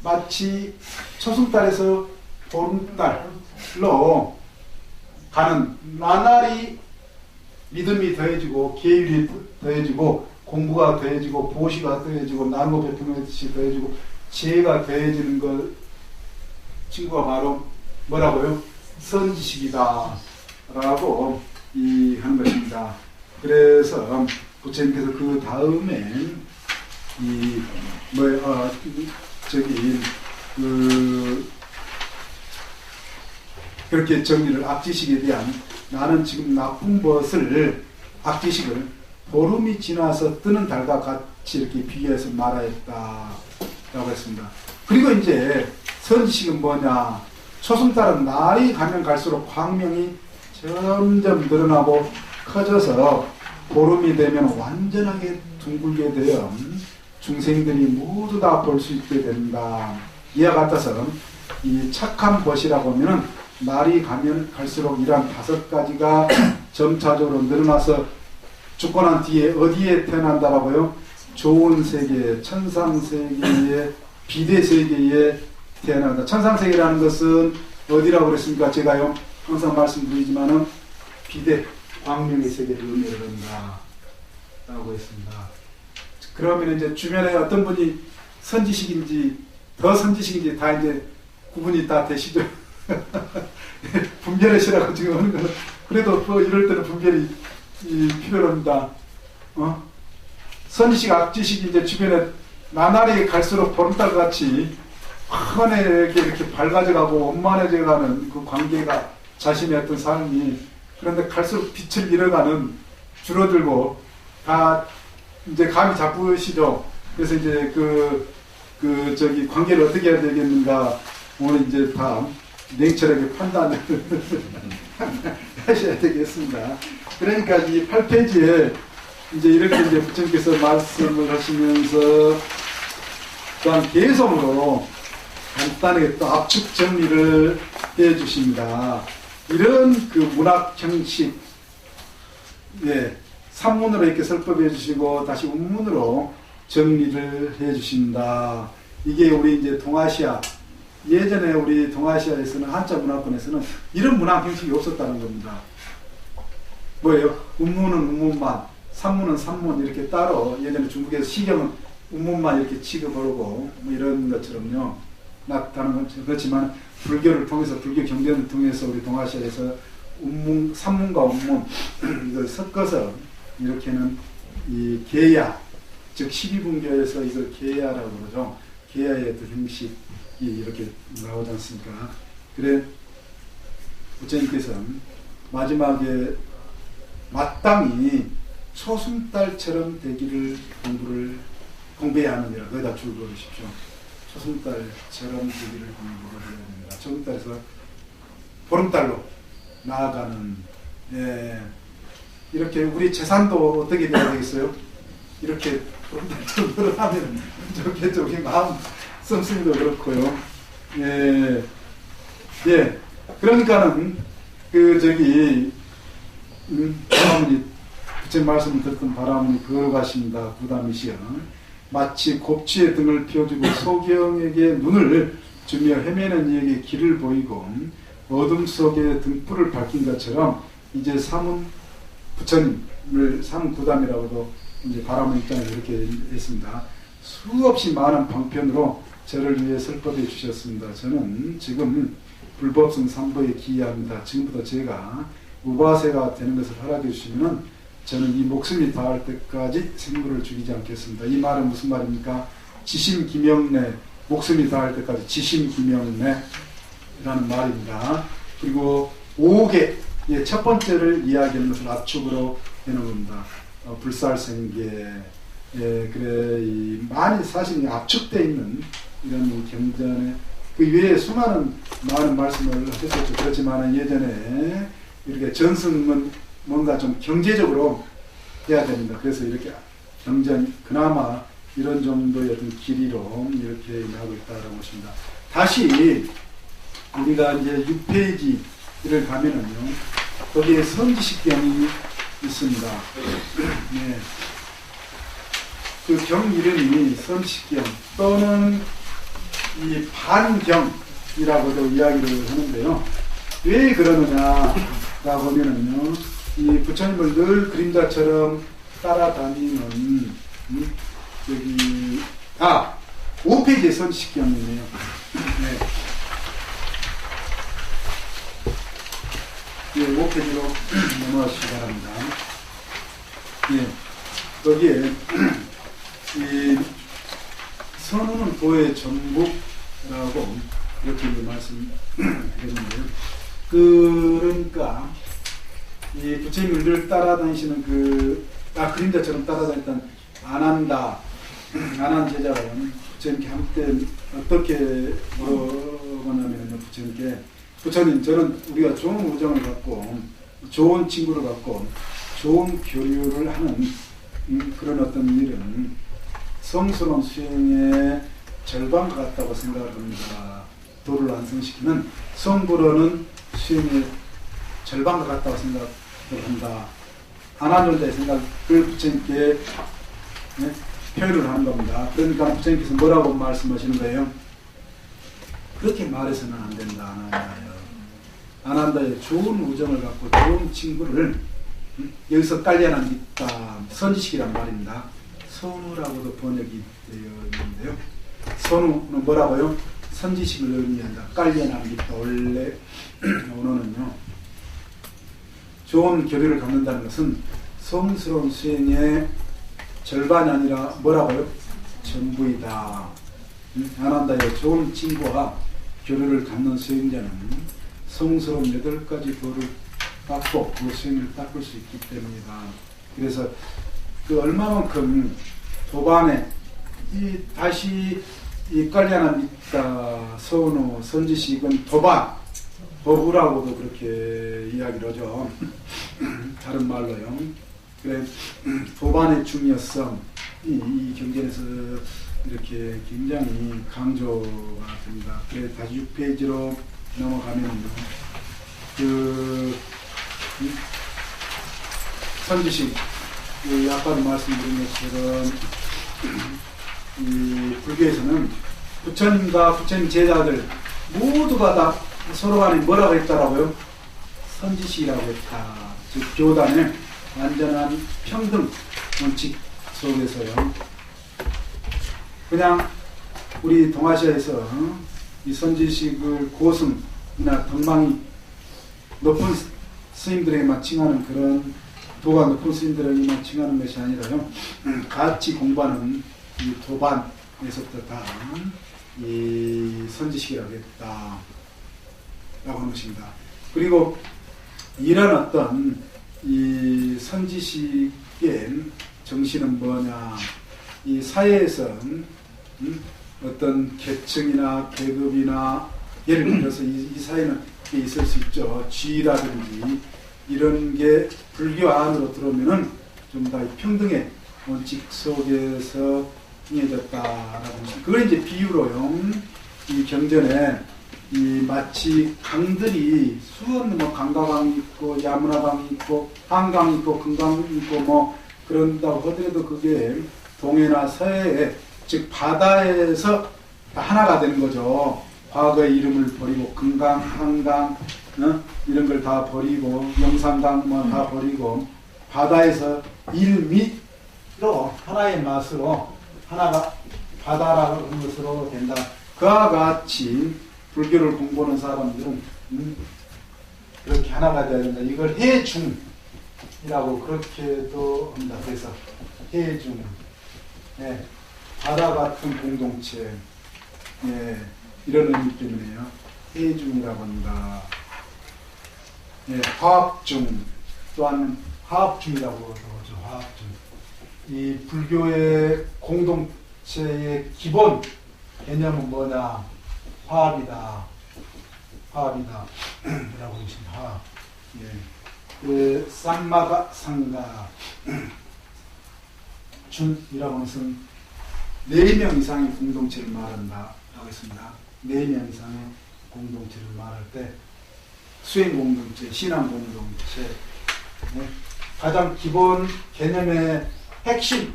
마치 초승달에서 보름달로 가는 나날이 믿음이 더해지고 계율이 더해지고 공부가 더해지고 보시가 더해지고 나누고 베푸는 것이 더해지고 지혜가 더해지는 것 친구가 바로 뭐라고요? 선지식이다 라고 하는 것입니다. 그래서 부처님께서 그 다음에 그렇게 정리를 악지식에 대한 나는 지금 나쁜 것을 악지식을 보름이 지나서 뜨는 달과 같이 이렇게 비교해서 말하였다라고 했습니다. 그리고 이제 선지식은 뭐냐? 초승달은 날이 가면 갈수록 광명이 점점 늘어나고 커져서 보름이 되면 완전하게 둥글게 되어 중생들이 모두 다 볼 수 있게 된다. 이와 같아서 이 착한 것이라고 하면은 날이 가면 갈수록 이러한 5가지가 점차적으로 늘어나서 죽고 난 뒤에 어디에 태어난다라고요? 좋은 세계, 천상세계의 비대세계에 태어난다. 천상세계라는 것은 어디라고 그랬습니까? 제가요 항상 말씀드리지만은 비대, 광명의 세계를 의미를 한다 라고 했습니다. 그러면 이제 주변에 어떤 분이 선지식인지 더 선지식인지 다 이제 구분이 다 되시죠? 분별하시라고 지금 하는 거는 그래도 뭐 이럴 때는 분별이 필요합니다. 선지식, 악지식이 이제 주변에 나날이 갈수록 보름달 같이 환하게 이렇게 밝아져가고 원만해져가는 그 관계가 자신의 어떤 삶이 그런데 갈수록 빛을 잃어가는 줄어들고 다 이제 감이 잡으시죠. 그래서 이제 관계를 어떻게 해야 되겠는가 오늘 이제 다 냉철하게 판단을 하셔야 되겠습니다. 그러니까 이 8페이지에 이제 이렇게 이제 부처님께서 말씀을 하시면서 또한 개성으로 간단하게 또 압축 정리를 해 주십니다. 이런 그 문학 형식, 예, 산문으로 이렇게 설법해 주시고 다시 운문으로 정리를 해 주신다. 이게 우리 이제 동아시아, 예전에 우리 동아시아에서는 한자 문화권에서는 이런 문학 형식이 없었다는 겁니다. 뭐예요? 운문은 운문만, 산문은 산문 이렇게 따로, 예전에 중국에서 시경은 운문만 이렇게 취급하고 뭐 이런 것처럼요 나타나는 건 그렇지만 불교를 통해서, 불교 경전을 통해서 우리 동아시아에서 운문, 산문과 운문 이걸 섞어서 이렇게는 이 계야, 즉 12분교에서 이걸 계야라고 그러죠. 계야의 그 형식이 이렇게 나오지 않습니까? 그래 부처님께서는 마지막에 마땅히 초승달처럼 되기를 공부해야 하느니라. 거기다 줄 그으십시오. 초승달처럼 되기를 공부를 해야 합니다. 초승달에서 보름달로 나아가는, 예, 이렇게 우리 재산도 어떻게 돼야 되겠어요? 이렇게 보름달처럼 늘어나면 저게 저기 마음 씀씀이도 그렇고요. 예, 예. 그러니까는 그 저기 바라문이 부처님 말씀을 듣던 바라문이 걸어가신다. 구담이시여 마치 곱치의 등을 피워주고 소경에게 눈을 주며 헤매는 이에게 길을 보이고 어둠 속에 등불을 밝힌 것처럼 이제 사문 부처님을 사문 구담이라고도 이제 바라문 입장에서 이렇게 했습니다. 수없이 많은 방편으로 저를 위해 설법해 주셨습니다. 저는 지금 불법성 삼보에 기이합니다. 지금부터 제가 우바세가 되는 것을 허락해 주시면 저는 이 목숨이 닿을 때까지 생물을 죽이지 않겠습니다. 이 말은 무슨 말입니까? 지심기명내, 목숨이 닿을 때까지 지심기명내라는 말입니다. 그리고 5개, 예, 첫 번째를 이야기하는 것을 압축으로 해놓은 겁니다. 불살생계, 예, 그래, 많이 사실 압축되어 있는 이런 경전에 그 외에 수많은 많은 말씀을 하셨죠. 그렇지만 예전에 이렇게 전승은 뭔가 좀 경제적으로 해야 됩니다. 그래서 이렇게 경전, 그나마 이런 정도의 어떤 길이로 이렇게 하고 있다라고 보십니다. 다시 우리가 이제 6페이지를 가면은요, 거기에 선지식경이 있습니다. 네. 그 경 이름이 선지식경 또는 이 반경이라고도 이야기를 하는데요. 왜 그러느냐라고 하면은요, 이 부처님을 늘 그림자처럼 따라다니는 여기 5페이지의 선지식경이네요. 네. 예, 5페이지로 넘어가시기 바랍니다. 예, 거기에 이 선우는 도의 전부라고 이렇게 말씀드렸는데요. 그러니까 이 부처님을 늘 따라다니시는 그림자처럼 따라다녔던 안한 제자는 부처님께 한때 어떻게 물어보냐면 부처님께, 부처님, 저는 우리가 좋은 우정을 갖고 좋은 친구를 갖고 좋은 교류를 하는 그런 어떤 일은 성스러운 수행의 절반과 같다고 생각을 합니다. 도를 완성시키는 성불어는 수행의 절반과 같다고 생각을 한다. 안한율자의 생각을 부처님께, 네, 표현을 하는 겁니다. 그러니까 부처님께서 뭐라고 말씀하시는 거예요? 그렇게 말해서는 안 된다. 안한다의 좋은 우정을 갖고 좋은 친구를, 여기서 깔려난 뒷담, 선지식이란 말입니다. 선우라고도 번역이 되어 있는데요. 선우는 뭐라고요? 선지식을 의미한다. 깔려난 뒷담. 원래 언어는요, 좋은 교류를 갖는다는 것은 성스러운 수행의 절반이 아니라 뭐라고요? 전부이다. 안한다의 좋은 친구와 교류를 갖는 수행자는 성스러운 8가지 도를 닦고 그 수행을 닦을 수 있기 때문이다. 그래서 그 얼마만큼 도반에 다시 이 깔려난 있다, 선우, 선지식은 도반, 법우라고도 그렇게 이야기를 하죠. 다른 말로요. 그래, 도반의 중요성, 이 경전에서 이렇게 굉장히 강조가 됩니다. 그래, 다시 6페이지로 넘어가면요. 선지식, 아까도 말씀드린 것처럼, 이 불교에서는 부처님과 부처님 제자들 모두가 다 서로 간에 뭐라고 했더라고요? 선지식이라고 했다. 즉, 교단의 완전한 평등 원칙 속에서요. 그냥 우리 동아시아에서 이 선지식을 고승이나 덕망이 높은 스님들에게만 칭하는 그런 도가 높은 스님들에게만 칭하는 것이 아니라요. 같이 공부하는 이 도반에서부터 다 이 선지식이라고 했다. 라고 하는 것입니다. 그리고 이런 어떤 이 선지식의 정신은 뭐냐? 이 사회에서 어떤 계층이나 계급이나 예를 들어서 이 사회는 있을 수 있죠. 쥐라든지 이런 게 불교 안으로 들어오면은 좀 더 평등의 원칙 속에서 정해졌다라고. 그걸 이제 비유로요. 이 경전에 이 마치 강들이 수없는 뭐 강가강이 있고 야무나강이 있고 한강이 있고 금강이 있고 뭐 그런다고 하더라도 그게 동해나 서해 즉 바다에서 하나가 되는 거죠. 과거의 이름을 버리고 금강, 한강 이런 걸 다 버리고 영산강 뭐 다 버리고 바다에서 일밑로 하나의 맛으로 하나가 바다라는 것으로 된다. 그와 같이 불교를 공부하는 사람들은 그렇게 하나가 되어야 된다. 이걸 해중이라고 그렇게도 합니다. 그래서 해중, 네, 바다 같은 공동체, 네, 이런 의미 때문에요. 해중이라고 한다. 네, 화합중 또한 화합중이라고 하죠. 화합중. 이 불교의 공동체의 기본 개념은 뭐냐? 화합이다. 화합이다. 라고 하십니다. 화합. 예. 그, 쌍마가 상가. 준이라고 하는 것은 4명 이상의 공동체를 말한다. 라고 했습니다. 4명 이상의 공동체를 말할 때, 수행 공동체, 신앙 공동체. 네. 가장 기본 개념의 핵심,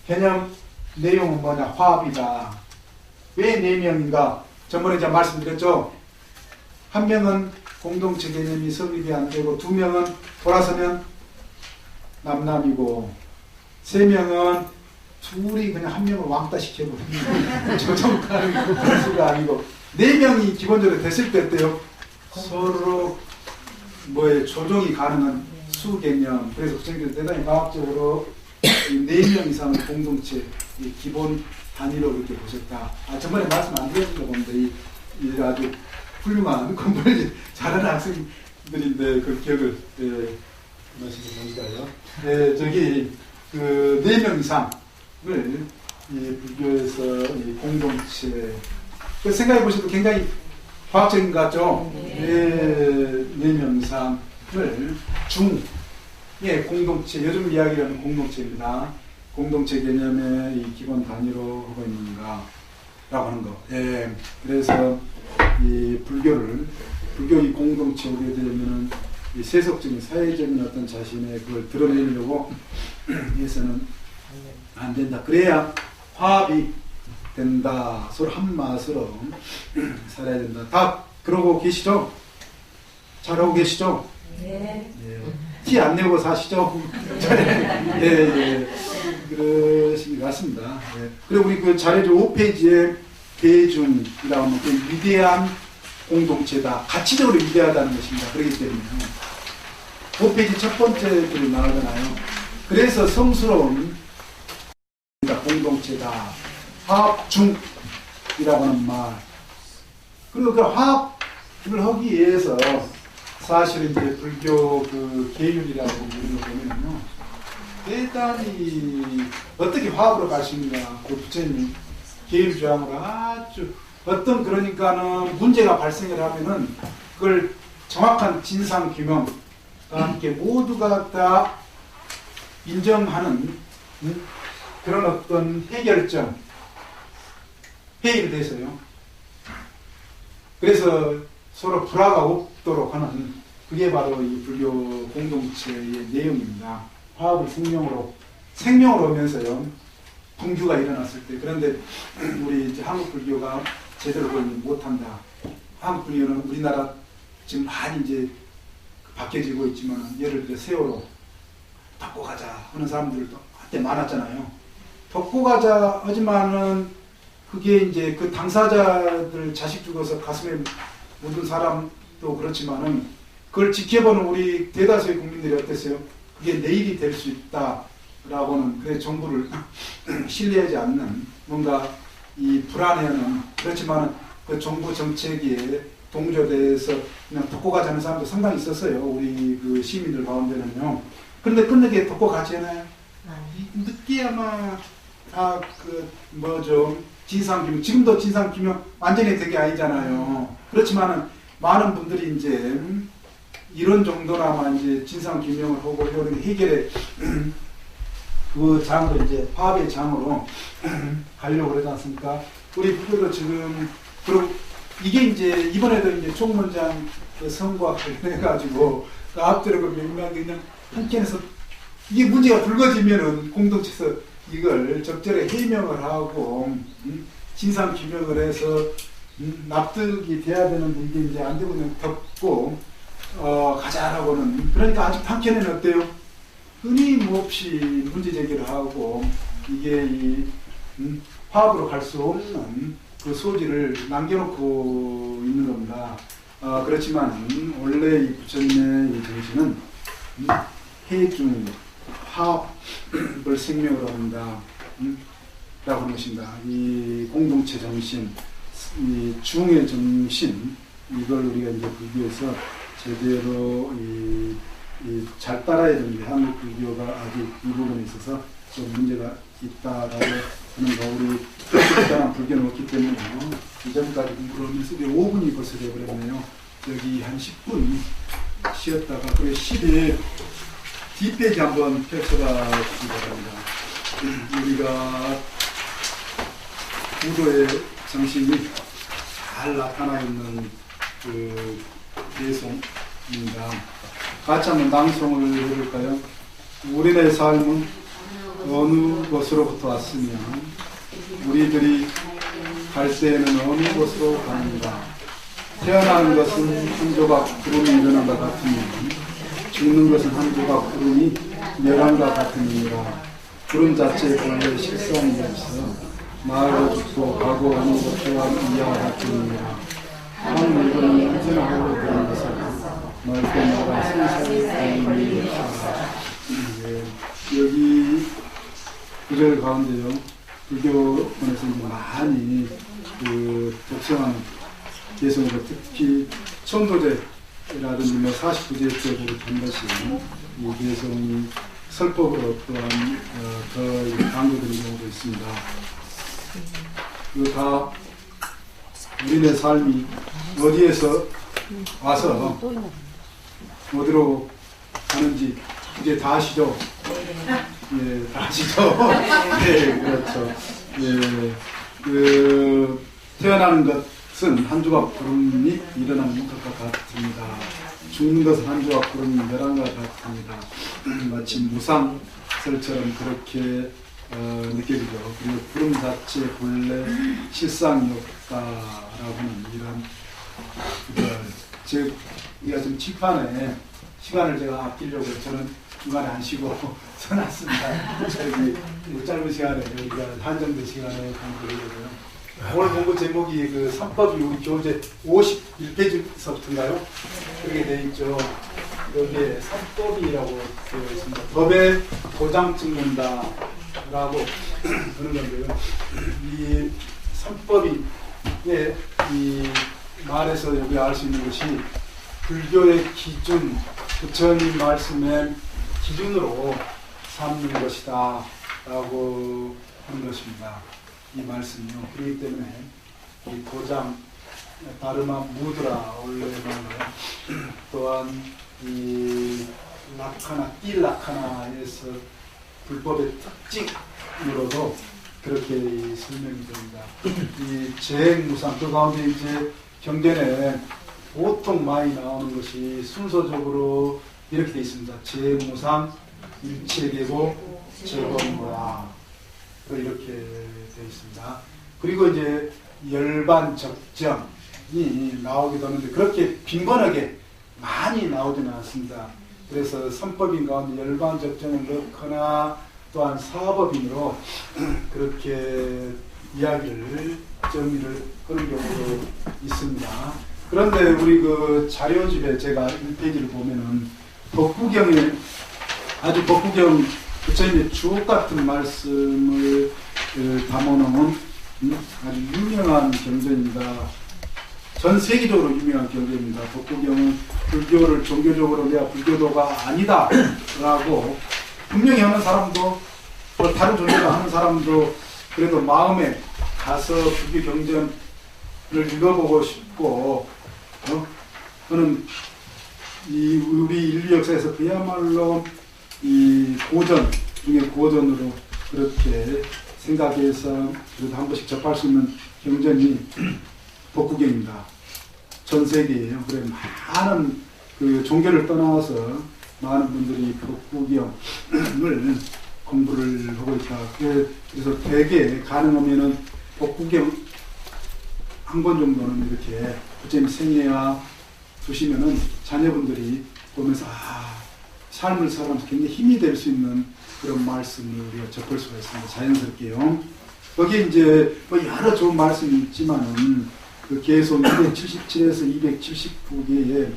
개념 내용은 뭐냐? 화합이다. 왜 4명인가? 저번에 제가 말씀드렸죠? 한 명은 공동체 개념이 성립이 안 되고, 2명은 돌아서면 남남이고, 3명은 둘이 그냥 한 명을 왕따 시켜버리는 조정가는 그런 수가 아니고, 4명이 기본적으로 됐을 때 어때요? 서로 조정이 가능한 수 개념. 그래서 부처님께서 대단히 과학적으로 4명 이상의 공동체 기본 단위로 그렇게 보셨다. 저번에 말씀 안 드렸는가 봅니다. 이 아주 훌륭한 공부를 잘하는 학생들인데 그 기억을 하시는 건가요? 저기 그 4명 이상을 이 불교에서 이 공동체 그 생각해 보셔도 굉장히 과학적인 것 같죠? 네. 4명 이상을 공동체, 요즘 이야기하는 공동체입니다. 공동체 개념의 이 기본 단위로 하고 있는가 라고 하는 거. 예. 그래서 이 불교 이 공동체 오게 되면은 이 세속적인 사회적인 어떤 자신의 그걸 드러내려고 해서는 안 된다. 그래야 화합이 된다. 서로 한 맛으로 살아야 된다. 다 그러고 계시죠? 잘하고 계시죠? 네. 예. 티 안 내고 사시죠? 예. 그러신 것 같습니다. 예. 그리고 우리 그 자료조 5페이지에 대중이라고 하면 그 위대한 공동체다. 가치적으로 위대하다는 것입니다. 그렇기 때문에 5페이지 첫 번째 글이 나오잖아요. 그래서 성스러운 공동체다. 화합중이라고 하는 말. 그리고 그 화합을 하기 위해서 사실은 이제 불교 그 계율이라고 부르는 거 보면요. 대단히 어떻게 화합으로 갈 수 있느냐. 그 부처님 계율 조항으로 아주 어떤 그러니까는 문제가 발생을 하면은 그걸 정확한 진상 규명과 함께 모두가 다 인정하는 그런 어떤 해결점 회의를 해서요. 그래서 서로 불화가 없도록 하는 그게 바로 이 불교 공동체의 내용입니다. 화합을 생명으로 하면서요. 분규가 일어났을 때. 그런데 우리 이제 한국 불교가 제대로 그걸 못한다. 한국 불교는 우리나라 지금 많이 이제 바뀌어지고 있지만 예를 들어 세월호 덮고 가자 하는 사람들도 한때 많았잖아요. 덮고 가자 하지만은 그게 이제 그 당사자들 자식 죽어서 가슴에 묻은 사람도 그렇지만은 그걸 지켜보는 우리 대다수의 국민들이 어땠어요? 그게 내일이 될 수 있다라고는 그래 정부를 신뢰하지 않는 뭔가 이 불안해하는 그렇지만은 그 정부 정책에 동조돼서 그냥 덮고 가자는 사람도 상당히 있었어요. 우리 그 시민들 가운데는요. 그런데 끝내게 덮고 가지않아요. 늦게 아마 다 그 뭐죠 진상규명 지금도 진상규명 완전히 된 게 아니잖아요. 그렇지만은 많은 분들이 이제 이런 정도나마 이제 진상규명을 하고 이런 해결의 그 장으로 이제 화합의 장으로 가려고 그러지 않습니까? 우리 부교도 지금 그리고 이게 이제 이번에도 이제 총무장 선거와 관련해가지고 그 앞뒤로 그 명명하게 그냥 한켠에서 이게 문제가 불거지면은 공동체에서 이걸 적절히 해명을 하고 진상 규명을 해서 납득이 돼야 되는데 이게 이제 안 되고 그냥 덮고 가자라고는 그러니까 아직 한켠에는 어때요? 끊임없이 문제 제기를 하고 이게 이 화합으로 갈 수 없는 그 소지를 남겨놓고 있는 겁니다. 그렇지만 원래 이 부처님의 이 정신은 해중 화합을 생명으로 한다 라고 하는 것입니다. 이 공동체 정신, 이 중의 정신 이걸 우리가 이제 불교에서 제대로 잘 따라야 되는데 한국 불교가 아직 이 부분에 있어서 좀 문제가 있다라고 하는 거 우리 특별한 불교는 없기 때문에 이전까지 공부를 하면서 5분이 벌써 되어버렸네요. 여기 한 10분 쉬었다가 그 10일 뒷페이지 한번 펼쳐봐 주시기 바랍니다. 우리가 구도의 정신이 잘 나타나 있는 그 내송입니다. 같이 한번 낭송을 해볼까요? 우리의 삶은 어느 곳으로부터 왔으며 우리들이 갈 때에는 어느 곳으로 가는가. 태어나는 것은 한 조각 구름이 일어난 것 같으며 죽는 것은 한 조각 구름이 멸한 것 같으니라. 구름 자체에 본래 실상이 없어 마을로 죽고 가고 어느 곳 또한 이와 같으니라. 한 물건은 언제나 되는 것은 말 때마다 생사의 여기 구절 가운데요. 불교권에서 많이 그 독성한 개성으로 특히 천도제라든지 뭐 49제 쪽으로 한 것이 이 개성이 설법으로 또한 더 강조되는 경우도 있습니다. 그 다 우리네 삶이 어디에서 와서 어디로 가는지 이제 다 아시죠? 예, 다 아시죠? 네, 그렇죠. 예, 그 태어나는 것은 한 조각 구름이 일어나는 것과 같습니다. 죽는 것은 한 조각 구름이 멸한 것 같습니다. 마치 무상설처럼 그렇게 느껴지죠. 그리고 구름 자체 본래 실상이 없다라고 하는 이런 즉 우리가 지금 칠판에 시간을 제가 아끼려고 저는 중간에 안 쉬고 써놨습니다. 저기 짧은 시간에 우리가 한정된 시간에 공부를 해요. 오늘 공부 제목이 그 3법이 우리 교재 51페이지서부터인가요? 그렇게 돼 있죠. 여기에 3법이라고 되어 있습니다. 법에 도장 찍는다 라고 하는 건데요. 이 3법이 이 말에서 여기 알 수 있는 것이 불교의 기준, 부처님 말씀의 기준으로 삼는 것이다 라고 하는 것입니다. 이 말씀이요. 그렇기 때문에 이 도장 다르마 무드라 원래말로 또한 이 라카나 띠라카나에서 불법의 특징으로도 그렇게 설명이 됩니다. 이 재행무상 그 가운데 이제 경전에 보통 많이 나오는 것이 순서적으로 이렇게 되어 있습니다. 재행무상 일체계고 재건무라 이렇게 되어 있습니다. 그리고 이제 열반 적정이 나오기도 하는데 그렇게 빈번하게 많이 나오지는 않습니다. 그래서 선법인 가운데 열반 적정을 넣거나 또한 사법인으로 그렇게 이야기를 정리를 하는 경우도 있습니다. 그런데 우리 그 자료집에 제가 1페이지를 보면은 법구경에 아주 법구경 부처님의 주옥 같은 말씀을 담아놓은 아주 유명한 경전입니다. 전 세계적으로 유명한 경전입니다. 법구경은 불교를 종교적으로 내가 불교도가 아니다 라고 분명히 하는 사람도 다른 종교를 하는 사람도 그래도 마음에 가서 불교 경전을 읽어보고 싶고 저는 이 우리 인류 역사에서 그야말로 이 고전 중에 고전으로 그렇게 생각해서 그래도 한 번씩 접할 수 있는 경전이 법구경입니다. 전 세계에요. 그래 많은 그 종교를 떠나서 많은 분들이 법구경을 공부를 하고 있다. 그래서 대개 가능하면은 법구경 한 권 정도는 이렇게 부처님 생애와 두시면은 자녀분들이 보면서 삶을 살아가면서 굉장히 힘이 될 수 있는 그런 말씀을 우리가 접할 수가 있습니다. 자연스럽게요. 거기 이제 뭐 여러 좋은 말씀이 있지만은 그 계속 277에서 279개의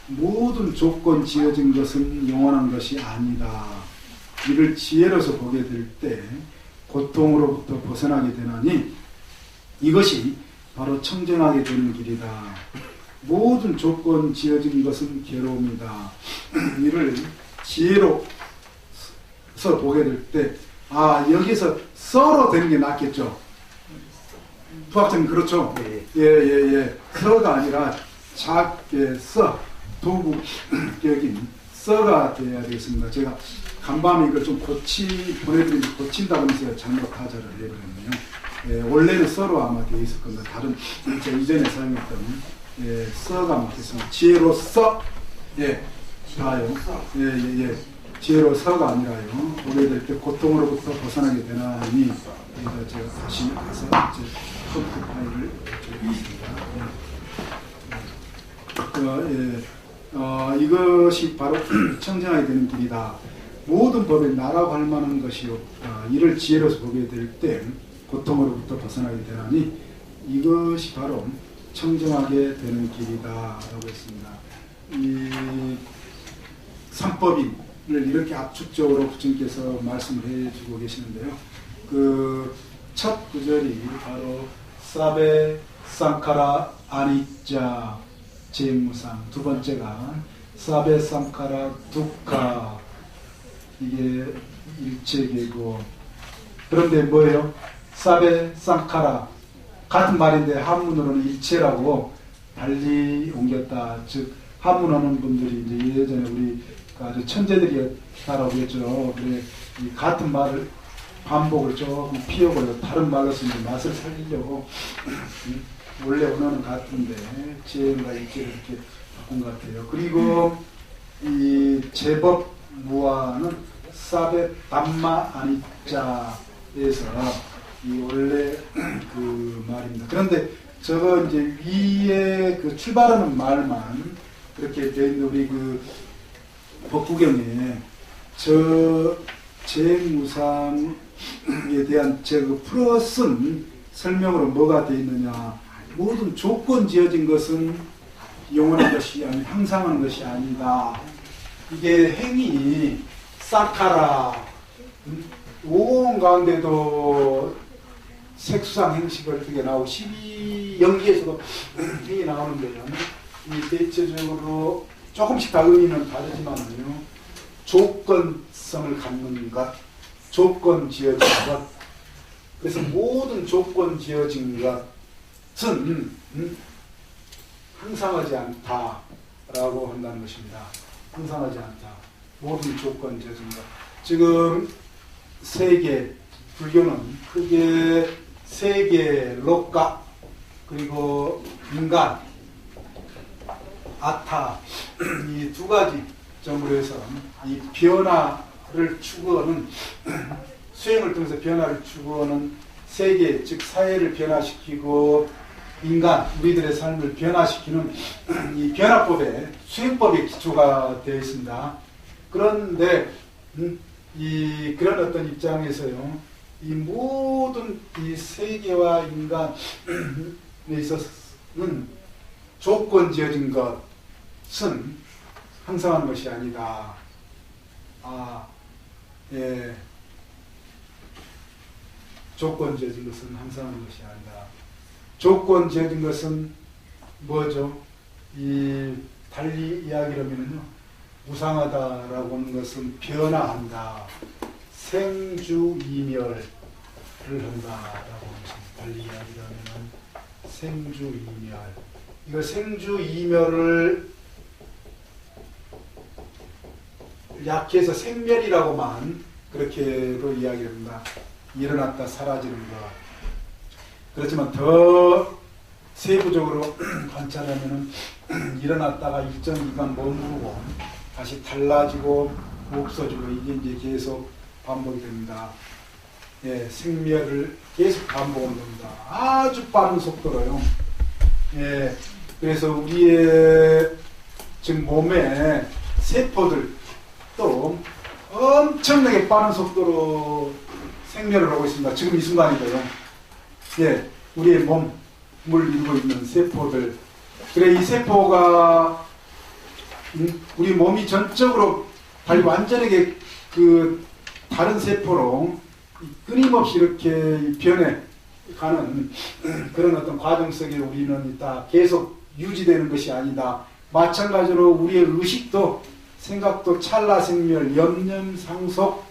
모든 조건 지어진 것은 영원한 것이 아니다. 이를 지혜로서 보게 될 때 고통으로부터 벗어나게 되나니 이것이 바로 청정하게 되는 길이다. 모든 조건 지어진 것은 괴로움이다. 이를 지혜로서 보게 될 때 여기서 써로 되는 게 낫겠죠. 부학장님 그렇죠? 예. 서가 아니라 작게 써 도구격인 써가 돼야 되겠습니다. 제가 간밤에 이걸 좀 보내드리면 고친다고 하면서 잘못 타자를 해버렸네요. 원래는 써로 아마 되어 있을 겁니다. 다른 제가 이전에 사용했던 써가 맞겠습니다. 지혜로써 다요. 지혜로서가 아니라요. 보게 될 때 고통으로부터 벗어나게 되나니 제가 다시 가서 이제 컴퓨터 파일을 드리겠습니다. 이것이 바로 청정하게 되는 길이다. 모든 법에 나라고 할 만한 것이 없다. 이를 지혜로서 보게 될 때 고통으로부터 벗어나게 되나니 이것이 바로 청정하게 되는 길이다 라고 했습니다. 이 삼법인을 이렇게 압축적으로 부처님께서 말씀을 해주고 계시는데요. 그 첫 구절이 바로 사베 상카라 아니짜 재무상, 두 번째가 사베 상카라 두카, 이게 일체계고, 그런데 뭐예요? 사베 상카라 같은 말인데 한문으로는 일체라고 달리 옮겼다. 즉 한문하는 분들이 이제 예전에 우리 아주 천재들이었다라고 했죠. 그래 이 같은 말을 반복을 조금 피우고요. 다른 말로 쓰는 맛을 살리려고 원래 언어는 같은데 지혜가 일체를 이렇게 바꾼 것 같아요. 그리고 이 제법 무아는 사베 담마 아니자에서 이 원래 그 말입니다. 그런데 저거 이제 위에 그 출발하는 말만 그렇게 돼 있는 우리 그 법구경에 저 재무상에 대한 제가 풀어쓴 설명으로 뭐가 되어 있느냐. 모든 조건 지어진 것은 영원한 것이 아니 항상하는 것이 아니다. 이게 행이 사카라 온 가운데도 색수상 행식을 어떻게 나오고 12연기에서도 행이 나오는데요. 이 대체적으로 조금씩 다 의미는 다르지만요. 조건성을 갖는 것, 조건 지어진 것. 그래서 모든 조건 지어진 것은 항상하지 않다라고 한다는 것입니다. 항상하지 않다. 모든 조건 져진 것. 지금 세계, 불교는 크게 세계, 록가, 그리고 인간, 아타, 이 두 가지 점으로 해서 이 변화를 추구하는, 수행을 통해서 변화를 추구하는 세계, 즉 사회를 변화시키고 인간, 우리들의 삶을 변화시키는 이 변화법의, 수행법의 기초가 되어 있습니다. 그런데 그런 어떤 입장에서요, 이 모든 이 세계와 인간에 있어서는 조건 지어진 것은 항상한 것이 아니다. 예. 조건 지어진 것은 항상한 것이 아니다. 조건 지어진 것은 뭐죠? 달리 이야기하면요, 무상하다라고 하는 것은 변화한다. 생주이멸을 한다라고 하는, 달리 이야기하면 생주이멸. 이거 생주이멸을 약해서 생멸이라고만 그렇게도 이야기합니다. 일어났다 사라지는 것. 그렇지만 더 세부적으로 관찰하면 일어났다가 일정 기간 머무르고 다시 달라지고 없어지고, 이게 이제 계속 반복이 됩니다. 예, 생멸을 계속 반복하는 겁니다. 아주 빠른 속도로요. 예, 그래서 우리의 지금 몸의 세포들 또 엄청나게 빠른 속도로 생멸을 하고 있습니다. 지금 이 순간이고요. 예, 우리의 몸을 이루고 있는 세포들. 그래, 이 세포가 우리 몸이 전적으로 달리 완전하게 그 다른 세포로 끊임없이 이렇게 변해가는 그런 어떤 과정 속에 우리는 있다. 계속 유지되는 것이 아니다. 마찬가지로 우리의 의식도, 생각도 찰나생멸, 염념상속,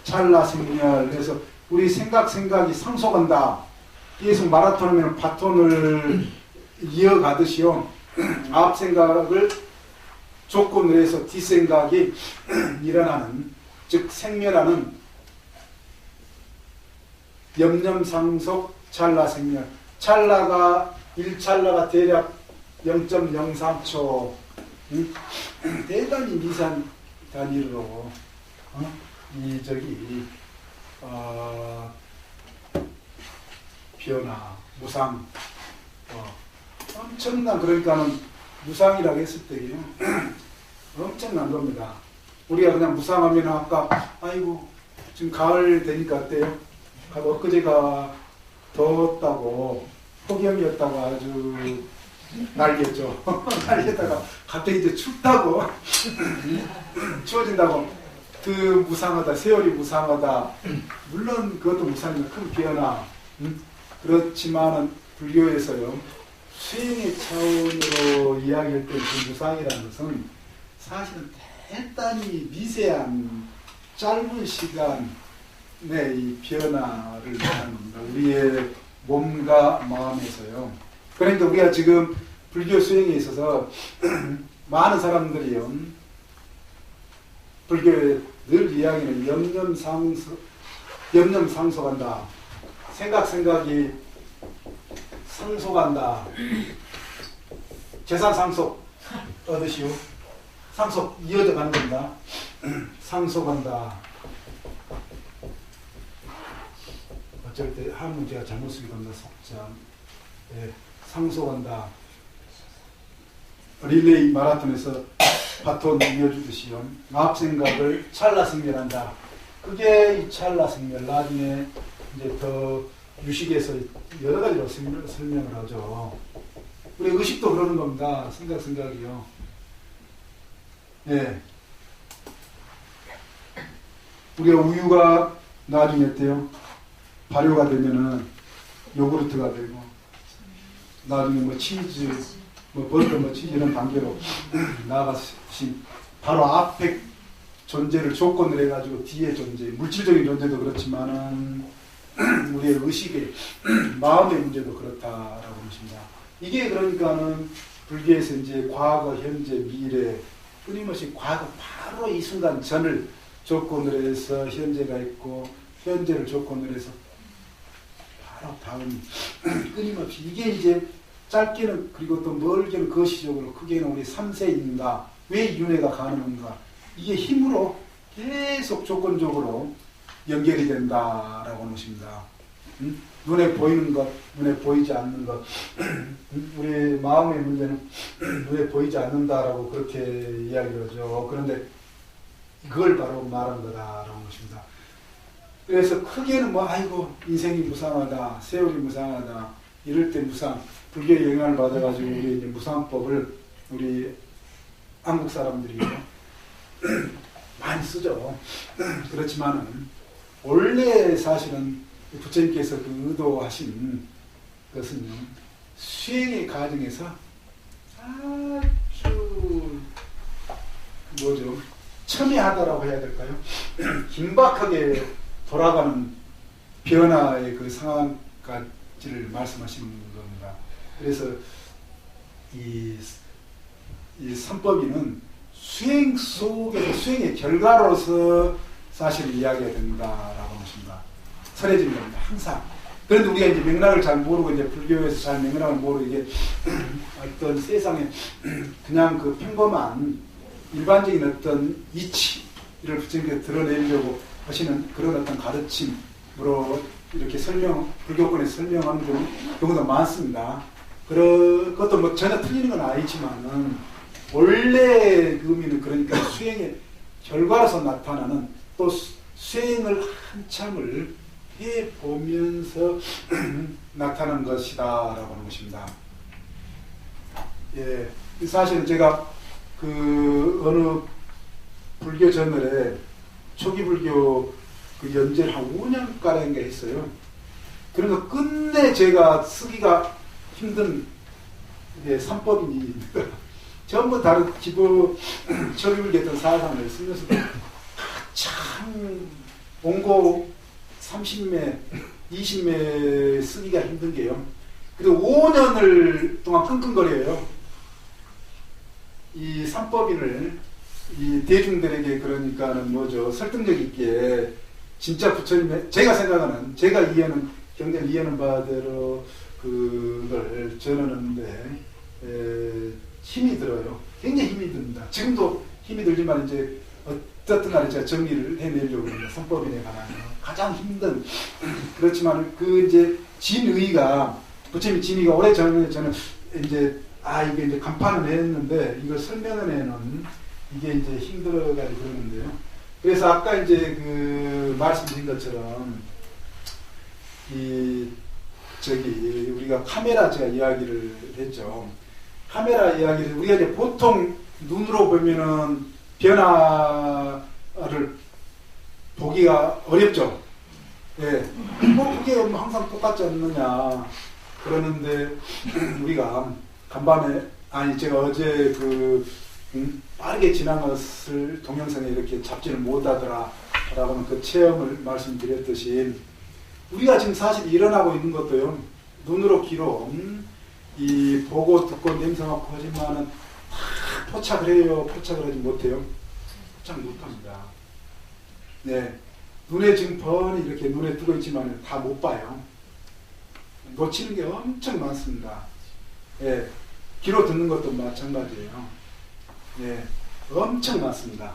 찰나생멸. 그래서 우리 생각이 상속한다. 계속 마라톤 하면 바톤을 이어가듯이요, 앞 생각을 조건으로 해서 뒷생각이 일어나는, 즉 생멸하는 염념상속, 찰나생멸. 찰나가 1찰나가 대략 0.03초, 대단히 미세한 단위로 변화, 무상, 엄청난, 그러니까는 무상이라고 했을 때요, 엄청난 겁니다. 우리가 그냥 무상하면 아까 아이고 지금 가을 되니까 어때요? 엊그제가 더웠다고, 폭염이었다고 아주 날겠죠. 날겠다가 갑자기 이제 춥다고 추워진다고, 그 무상하다, 세월이 무상하다. 물론 그것도 무상이면 큰 변화. 그렇지만은 불교에서요, 수행의 차원으로 이야기할 때 그 무상이라는 것은 사실은 대단히 미세한 짧은 시간의 이 변화를 말하는 겁니다. 우리의 몸과 마음에서요. 그러니까 우리가 지금 불교 수행에 있어서 많은 사람들이요, 불교에 늘 이야기는 염념상속한다. 생각이 상속한다. 재산 상속 얻으시오. 상속 이어져 가는 겁니다. 상속한다. 어쩔 때 한문 제가 잘못 쓰기도 합니다. 속자. 예, 상속한다. 릴레이 마라톤에서 바톤 이어주듯이요, 앞 생각을 찰나생멸한다. 그게 이 찰나생멸. 나중에 이제 더 유식에서 여러 가지로 설명을 하죠. 우리 의식도 그러는 겁니다. 생각이요. 예. 우리가 우유가 나중에 어때요? 발효가 되면은 요구르트가 되고, 나중에 뭐 치즈, 뭐 버터, 뭐 치즈 이런 단계로 나아가시, 바로 앞에 존재를 조건으로 해가지고 뒤에 존재, 물질적인 존재도 그렇지만은 우리의 의식의 마음의 문제도 그렇다라고 하십니다. 이게 그러니까는 불교에서 이제 과거, 현재, 미래 끊임없이 과거 바로 이 순간 전을 조건으로 해서 현재가 있고 현재를 조건으로 해서 바로 다음 끊임없이 이게 이제 짧게는 그리고 또 멀게는 거시적으로 크게는 우리 3세인가 왜 윤회가 가능한가 이게 힘으로 계속 조건적으로 연결이 된다라고 하는 것입니다. 눈에 보이는 것, 눈에 보이지 않는 것 우리 마음의 문제는 눈에 보이지 않는다라고 그렇게 이야기를 하죠. 그런데 그걸 바로 말한 거다라고 하는 것입니다. 그래서 크게는 뭐 아이고 인생이 무상하다, 세월이 무상하다 이럴 때 무상 불교의 영향을 받아가지고 우리 이제 무상법을 우리 한국 사람들이 많이 쓰죠. 그렇지만은 원래 사실은 부처님께서 그 의도하신 것은요 수행의 과정에서 아주 뭐죠 첨예하다라고 해야 될까요? 긴박하게 돌아가는 변화의 그 상황까지를 말씀하시는 겁니다. 그래서 이 삼법인은 수행 속에서 수행의 결과로서 사실 이야기가 된다라고 하십니다. 설해지는 겁니다. 항상. 그런데 우리가 이제 맥락을 잘 모르고 이제 불교에서 잘 맥락을 모르고 이게 어떤 세상에 그냥 그 평범한 일반적인 어떤 이치를 부처님께서 드러내려고 하시는 그런 어떤 가르침으로 이렇게 불교권에서 설명하는 경우도 많습니다. 그것도 뭐 전혀 틀리는 건 아니지만은 원래 그 의미는 그러니까 수행의 결과로서 나타나는 또 수행을 한참을 해보면서 나타나는 것이다라고 하는 것입니다. 예, 사실은 제가 그 어느 불교 저널에 초기 불교 그 연재를 한 5년가량인가 했어요. 그래서 끝내 제가 쓰기가 힘든 게 삼법인입니다. 전부 다른 기부 초기불교 어떤 사상을 쓰면서도 참 원고 30매, 20매 쓰기가 힘든 게요. 그래도 5년을 동안 끙끙거려요. 이 삼법인을 이 대중들에게 그러니까는 뭐죠 설득력 있게 진짜 부처님의 제가 생각하는 제가 이해하는 경전 이해하는 바대로 그걸 전하는데 힘이 들어요. 굉장히 힘이 듭니다. 지금도 힘이 들지만 이제 어떻든 간에 제가 정리를 해내려고 합니다. 삼법인에 관한 가장 힘든 그렇지만 그 이제 진의가 부처님 진의가 오래 전에 저는 이제 이게 이제 간판을 했는데 이걸 설명을 해놓은 이게 이제 힘들어가지고 그러는데요. 그래서 아까 이제 그 말씀드린 것처럼 우리가 카메라 제가 이야기를 했죠. 카메라 이야기를 우리가 이제 보통 눈으로 보면은 변화를 보기가 어렵죠. 예. 뭐 그게 항상 똑같지 않느냐 그러는데 우리가 간밤에 제가 어제 빠르게 지난 것을 동영상에 이렇게 잡지를 못하더라 라고는 그 체험을 말씀드렸듯이 우리가 지금 사실 일어나고 있는 것도요 눈으로 귀로 이 보고 듣고 냄새 맡고 하지만은 다 포착을 해요. 포착을 하지 못해요. 포착 못합니다. 네. 눈에 지금 뻔히 이렇게 눈에 뜨고 있지만 다 못 봐요. 놓치는 게 엄청 많습니다. 예. 귀로 듣는 것도 마찬가지예요. 예. 엄청 많습니다.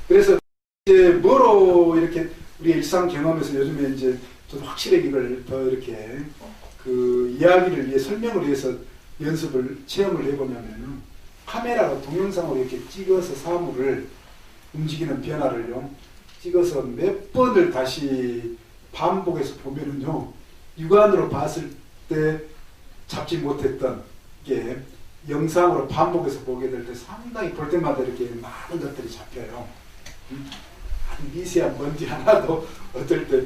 그래서 이제 뭐로 이렇게 우리 일상 경험에서 요즘에 이제 좀 확실하게 이걸 더 이렇게 그 이야기를 위해 설명을 위해서 연습을 체험을 해보냐면 카메라로 동영상으로 이렇게 찍어서 사물을 움직이는 변화를요 찍어서 몇 번을 다시 반복해서 보면은요 육안으로 봤을 때 잡지 못했던 게 영상으로 반복해서 보게 될 때 상당히 볼 때마다 이렇게 많은 것들이 잡혀요. 미세한 먼지 하나도 어떨 때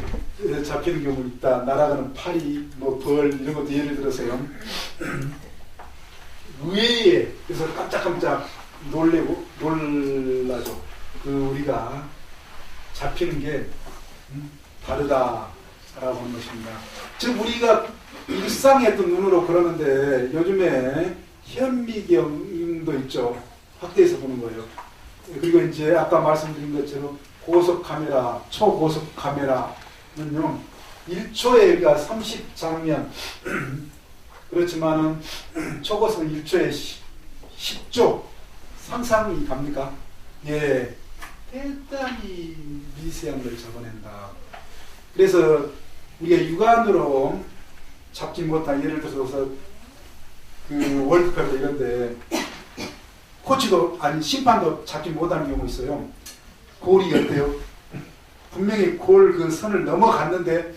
잡히는 경우 있다. 날아가는 파리, 뭐 벌 이런 것도 예를 들어서요. 의외에 그래서 깜짝깜짝 놀라죠. 우리가 잡히는 게 다르다라고 하는 것입니다. 즉 우리가 일상의 어떤 눈으로 그러는데 요즘에 현미경도 있죠. 확대해서 보는 거예요. 그리고 이제 아까 말씀드린 것처럼 고속 카메라, 초고속 카메라는요, 1초에 그러니까 30장면 그렇지만은 초고속은 1초에 10조 상상이 갑니까? 예, 대단히 미세한 걸 잡아낸다. 그래서 우리가 육안으로 잡지 못한, 예를 들어서 그 월드컵 이런데 코치도 아니 심판도 잡지 못하는 경우 있어요. 골이 어때요? 분명히 골 그 선을 넘어갔는데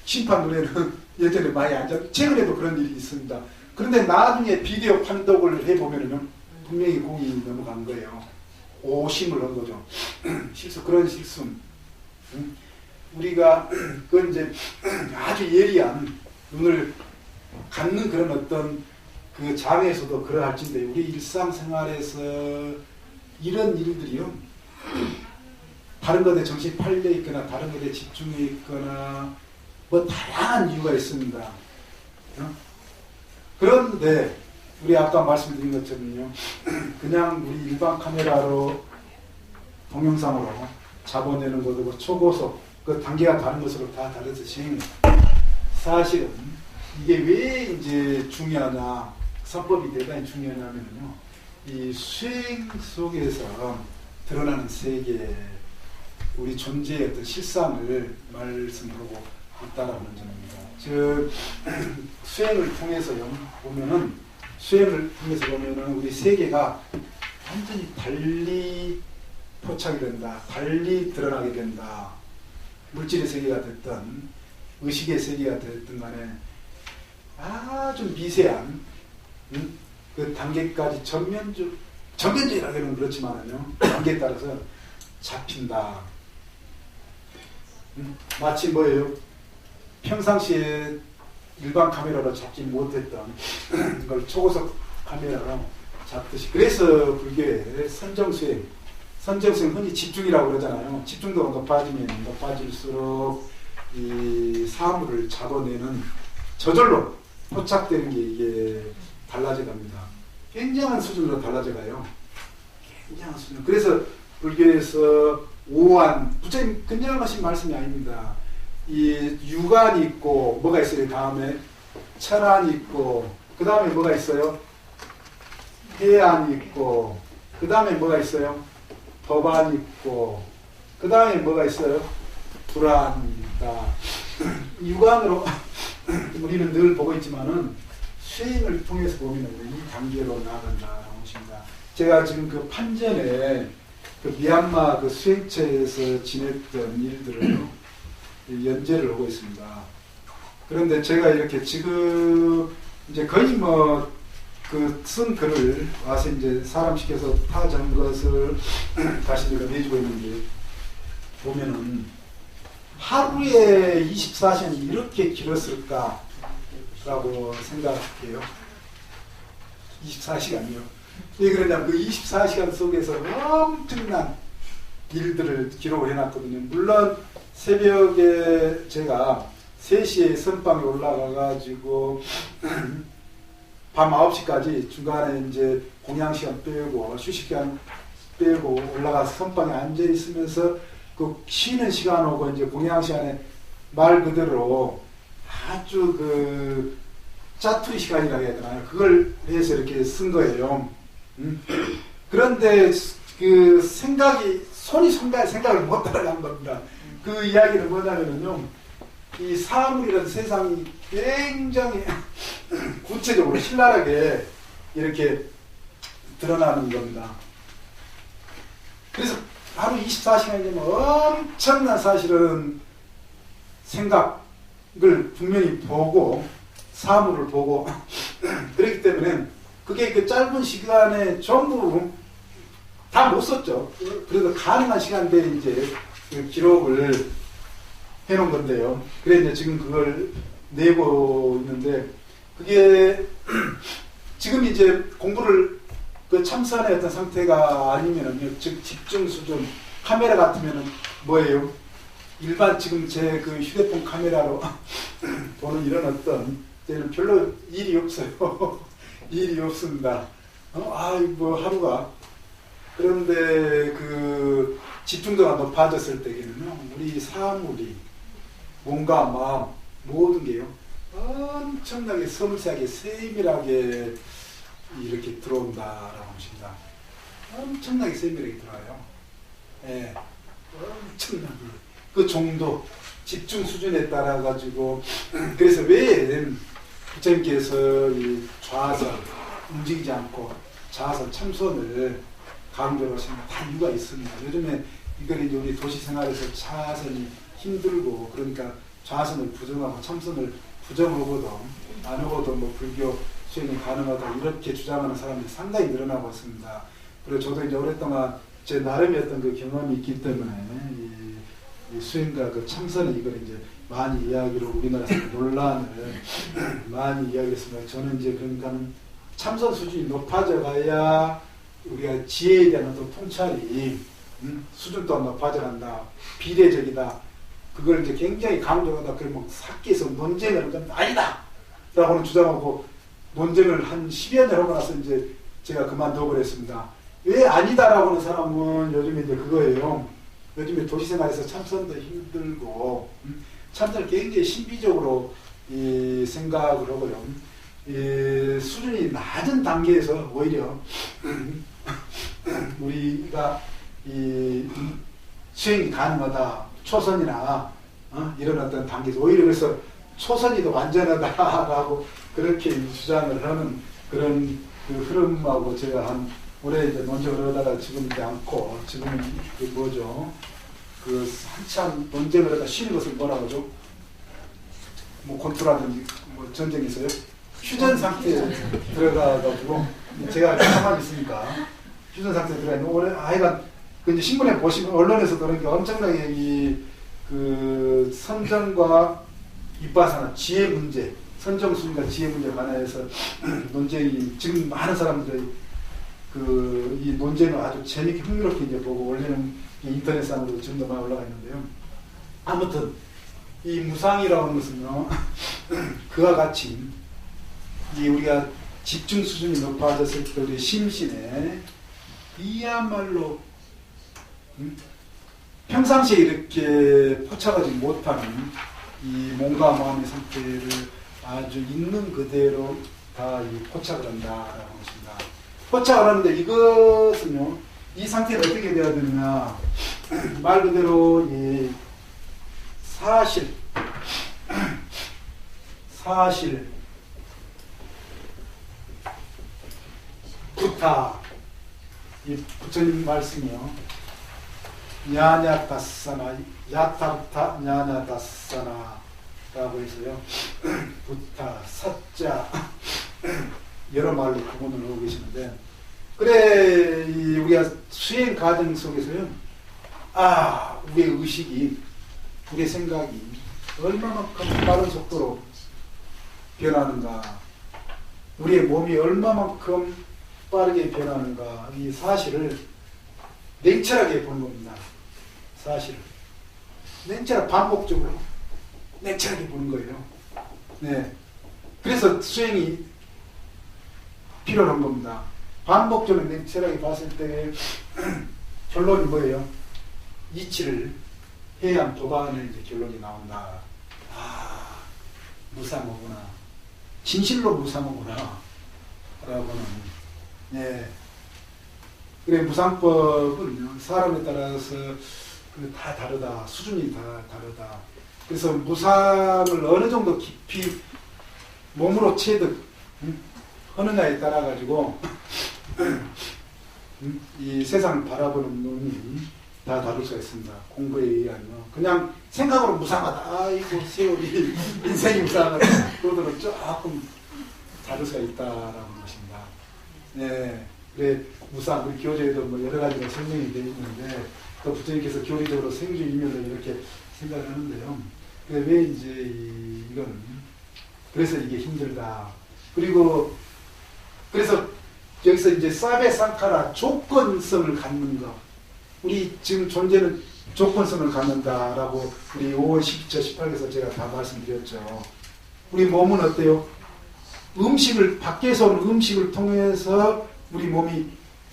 심판 눈에는 예전에 많이 안 잡. 최근에도 그런 일이 있습니다. 그런데 나중에 비디오 판독을 해보면은요, 분명히 공이 넘어간 거예요. 오심을 한 거죠. 실수, 그런 실수. 우리가 그건 이제 아주 예리한 눈을 갖는 그런 어떤 그 장애에서도 그러할진데, 우리 일상생활에서 이런 일들이요, 다른 것에 정신이 팔려 있거나 다른 것에 집중해 있거나 뭐 다양한 이유가 있습니다. 그런데 우리 아까 말씀드린 것처럼요, 그냥 우리 일반 카메라로 동영상으로 잡아내는 것도 초고속 그 단계가 다른 것으로 다 다르듯이, 사실은 이게 왜 이제 중요하냐, 선법이 대단히 중요하냐면요, 이 수행 속에서 드러나는 세계, 우리 존재의 어떤 실상을 말씀하고 있다라는 점입니다. 즉 수행을 통해서요 보면은, 수행을 통해서 보면은 우리 세계가 완전히 달리 포착이 된다, 달리 드러나게 된다. 물질의 세계가 됐든 의식의 세계가 됐든 간에 아주 미세한 그 단계까지 전면적이라고는 그렇지만요, 단계에 따라서 잡힌다. 마치 뭐예요? 평상시에 일반 카메라로 잡지 못했던 걸 초고속 카메라로 잡듯이. 그래서 불교의 선정수행 흔히 집중이라고 그러잖아요. 집중도가 높아지면 높아질수록 이 사물을 잡아내는 저절로 포착되는 게 이게 달라져 갑니다. 굉장한 수준으로 달라져 가요. 굉장한 수준. 그래서 불교에서 오한, 부처님 그냥 하신 말씀이 아닙니다. 이 유관이 있고 뭐가 있어요? 다음에 철안이 있고, 그 다음에 뭐가 있어요? 해안이 있고, 그 다음에 뭐가 있어요? 법안이 있고, 그 다음에 뭐가 있어요? 불안이 있다. 유관으로 우리는 늘 보고 있지만은 수행을 통해서 보면 이 단계로 나아간다라는 것입니다. 제가 지금 그 판전에 그 미얀마 그 수행처에서 지냈던 일들을 연재를 하고 있습니다. 그런데 제가 이렇게 지금 이제 거의 뭐 그 쓴 글을 와서 이제 사람 시켜서 파전 것을 다시 제가 내주고 있는데, 보면은 하루에 24시간이 이렇게 길었을까라고 생각해요. 24시간이요. 왜 그러냐면 그 24시간 속에서 엄청난 일들을 기록을 해놨거든요. 물론 새벽에 제가 3시에 선방에 올라가가지고 밤 9시까지 중간에 이제 공양시간 빼고 휴식시간 빼고 올라가서 선방에 앉아있으면서 그 쉬는 시간하고 이제 공양시간에 말 그대로 아주 그 짜투리 시간이라고 해야 되나요? 그걸 해서 이렇게 쓴 거예요. 그런데 그 손이 생각을 못 따라간 겁니다. 그 이야기는 뭐냐면요, 이 사물이라는 세상이 굉장히 구체적으로 신랄하게 이렇게 드러나는 겁니다. 그래서 하루 24시간이 되면 엄청난 사실은 생각을 분명히 보고 사물을 보고 그렇기 때문에 그게 그 짧은 시간에 전부 다 못 썼죠. 그래서 가능한 시간대에 이제 그 기록을 해놓은 건데요. 그래 이제 지금 그걸 내고 있는데, 그게 지금 이제 공부를 그 참선의 어떤 상태가 아니면은요, 즉 집중 수준, 카메라 같으면은 뭐예요? 일반 지금 제 그 휴대폰 카메라로 보는 이런 어떤 때는 별로 일이 없어요. 일이 없습니다. 뭐 하루가. 그런데 그 집중도가 높아졌을 때에는요, 우리 사물이, 몸과 마음, 모든 게요, 엄청나게 섬세하게, 세밀하게 이렇게 들어온다라고 하십니다. 엄청나게 세밀하게 들어와요. 예, 엄청나게. 그 정도, 집중 수준에 따라 가지고, 그래서 왜 부처님께서 이 좌선, 움직이지 않고 좌선, 참선을 강조를 하시는 다 이유가 있습니다. 요즘에 이걸 이제 우리 도시 생활에서 차선이 힘들고, 그러니까 좌선을 부정하고 참선을 부정하거든, 안 하고도 뭐 불교 수행이 가능하다, 이렇게 주장하는 사람들이 상당히 늘어나고 있습니다. 그리고 저도 이제 오랫동안 제 나름의 어떤 그 경험이 있기 때문에 이 수행과 그 참선의 이걸 이제 많이 이야기를, 우리나라에서 논란을 많이 이야기했습니다. 저는 이제 그러니까 참선 수준이 높아져 가야 우리가 지혜에 대한 어떤 통찰이 수준도 높아져 간다, 비례적이다, 그걸 이제 굉장히 강조하다. 그러면 학계에서 논쟁을 하면 아니다 라고는 주장하고, 논쟁을 한 10여 년 하고 나서 이제 제가 그만두어 버렸습니다. 왜 아니다라고 하는 사람은 요즘에 이제 그거예요. 요즘에 도시생활에서 참선도 힘들고, 참선을 굉장히 신비적으로 생각을 하고요. 수준이 낮은 단계에서 오히려 우리가 수행이 가능하다, 초선이나 이런 어떤 단계에서 오히려 그래서 초선이 더 완전하다라고 그렇게 주장을 하는 그런 그 흐름하고 제가 한 올해 이제 논쟁을 하다가 지금 이제 않고, 지금은 그 뭐죠? 그 한참 논쟁을 하다 쉬는 것을 뭐라고 하죠? 뭐 권투라든지 뭐 전쟁에서요. 휴전 상태에 들어가가지고, 제가 가만히 있으니까 휴전 상태에 들어가 있는, 올해 하여간 그 이제 신문에 보시면, 언론에서 그러니까 엄청나게 그 선정과 이빠사나 지혜 문제, 선정순위가 지혜 문제에 관해서 논쟁이, 지금 많은 사람들이 이 논쟁을 아주 재밌게 흥미롭게 이제 보고, 원래는 인터넷상으로 지금도 많이 올라가 있는데요. 아무튼 이 무상이라고 하는 것은요, 그와 같이 우리가 집중 수준이 높아졌을 때 우리 심신에 이야말로 평상시에 이렇게 포착하지 못하는 이 몸과 마음의 상태를 아주 있는 그대로 다 포착을 한다라고 것입니다. 포착을 하는데, 이것은요, 이 상태가 어떻게 되어야 되느냐, 말 그대로 이 사실, 부타, 이 부처님 말씀이요, 냐냐다사나, 야타부타 냐냐다사나 라고 해서요, 부타, 사자, 여러 말로 구분을 하고 계시는데, 그래, 우리가 수행 과정 속에서요, 우리의 의식이, 우리의 생각이 얼마만큼 빠른 속도로 변하는가, 우리의 몸이 얼마만큼 빠르게 변하는가, 이 사실을 냉철하게 보는 겁니다. 사실을 냉철하게, 반복적으로 냉철하게 보는 거예요. 네. 그래서 수행이 필요한 겁니다. 반복적으로 냉철하게 봤을 때 결론이 뭐예요? 이치를 해야 도반의 이제 결론이 나온다. 무상하구나. 진실로 무상하구나. 라고는. 네. 그래, 무상법은 사람에 따라서 다 다르다. 수준이 다 다르다. 그래서 무상을 어느 정도 깊이 몸으로 체득 하느냐에 따라 가지고 이 세상을 바라보는 눈이 다 다를 수가 있습니다. 공부에 의하면 그냥 생각으로 무상하다, 아이고 세월이 인생이 무상하다, 그거들은 조금 다를 수가 있다라는 것입니다. 네, 그래 무상, 우리 교재에도 뭐 여러 가지가 설명이 되어 있는데, 또 부처님께서 교리적으로 생주이면을 이렇게 생각을 하는데요. 왜 이제 이건 그래서 이게 힘들다. 그리고 그래서 여기서 이제 사베 상카라, 조건성을 갖는 거. 우리 지금 존재는 조건성을 갖는다라고 우리 5월 12절 18에서 제가 다 말씀드렸죠. 우리 몸은 어때요? 음식을, 밖에서 오는 음식을 통해서 우리 몸이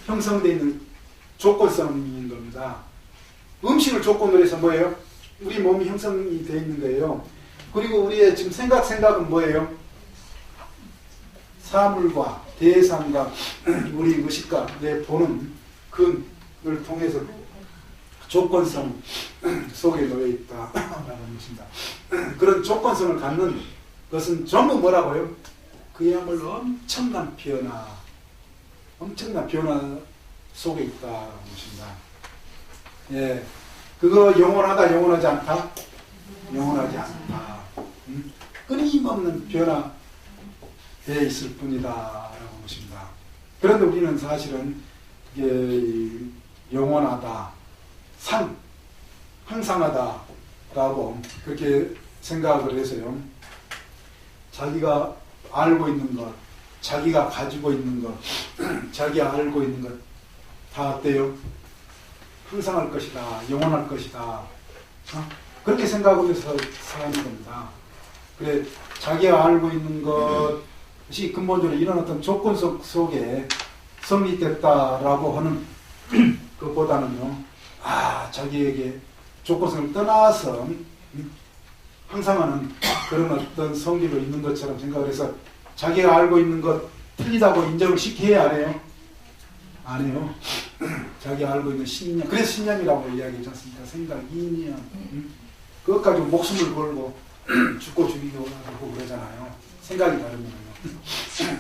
형성되어 있는 조건성인 겁니다. 음식을 조건으로 해서 뭐예요? 우리 몸이 형성이 되어 있는 거예요. 그리고 우리의 지금 생각은 뭐예요? 사물과 대상과 우리 의식과 내 보는 근을 통해서 조건성 속에 놓여 있다라는 것입니다. 그런 조건성을 갖는 것은 전부 뭐라고요? 그야말로 엄청난 변화 속에 있다는 것입니다. 예, 그거 영원하다, 영원하지 않다? 영원하지 않다. 끊임없는 변화되어 있을 뿐이다라는 것입니다. 그런데 우리는 사실은 이게 영원하다, 항상하다라고 그렇게 생각을 해서요. 자기가 알고 있는 것, 자기가 가지고 있는 것, 자기가 알고 있는 것 다 어때요? 항상할 것이다, 영원할 것이다. 그렇게 생각하면서 사는 겁니다. 그래, 자기가 알고 있는 것이 근본적으로 이런 어떤 조건 속에 성립됐다라고 하는 것보다는요, 자기에게 조건성을 떠나서 항상하는 그런 어떤 성질로 있는 것처럼 생각을 해서 자기가 알고 있는 것 틀리다고 인정을 시켜야 안 해요? 안 해요. 자기가 알고 있는 신념, 그래서 신념이라고 이야기하지 않습니까? 생각, 이념, 그것 가지고 목숨을 걸고 죽고 죽이고 하고 그러잖아요. 생각이 다르면요.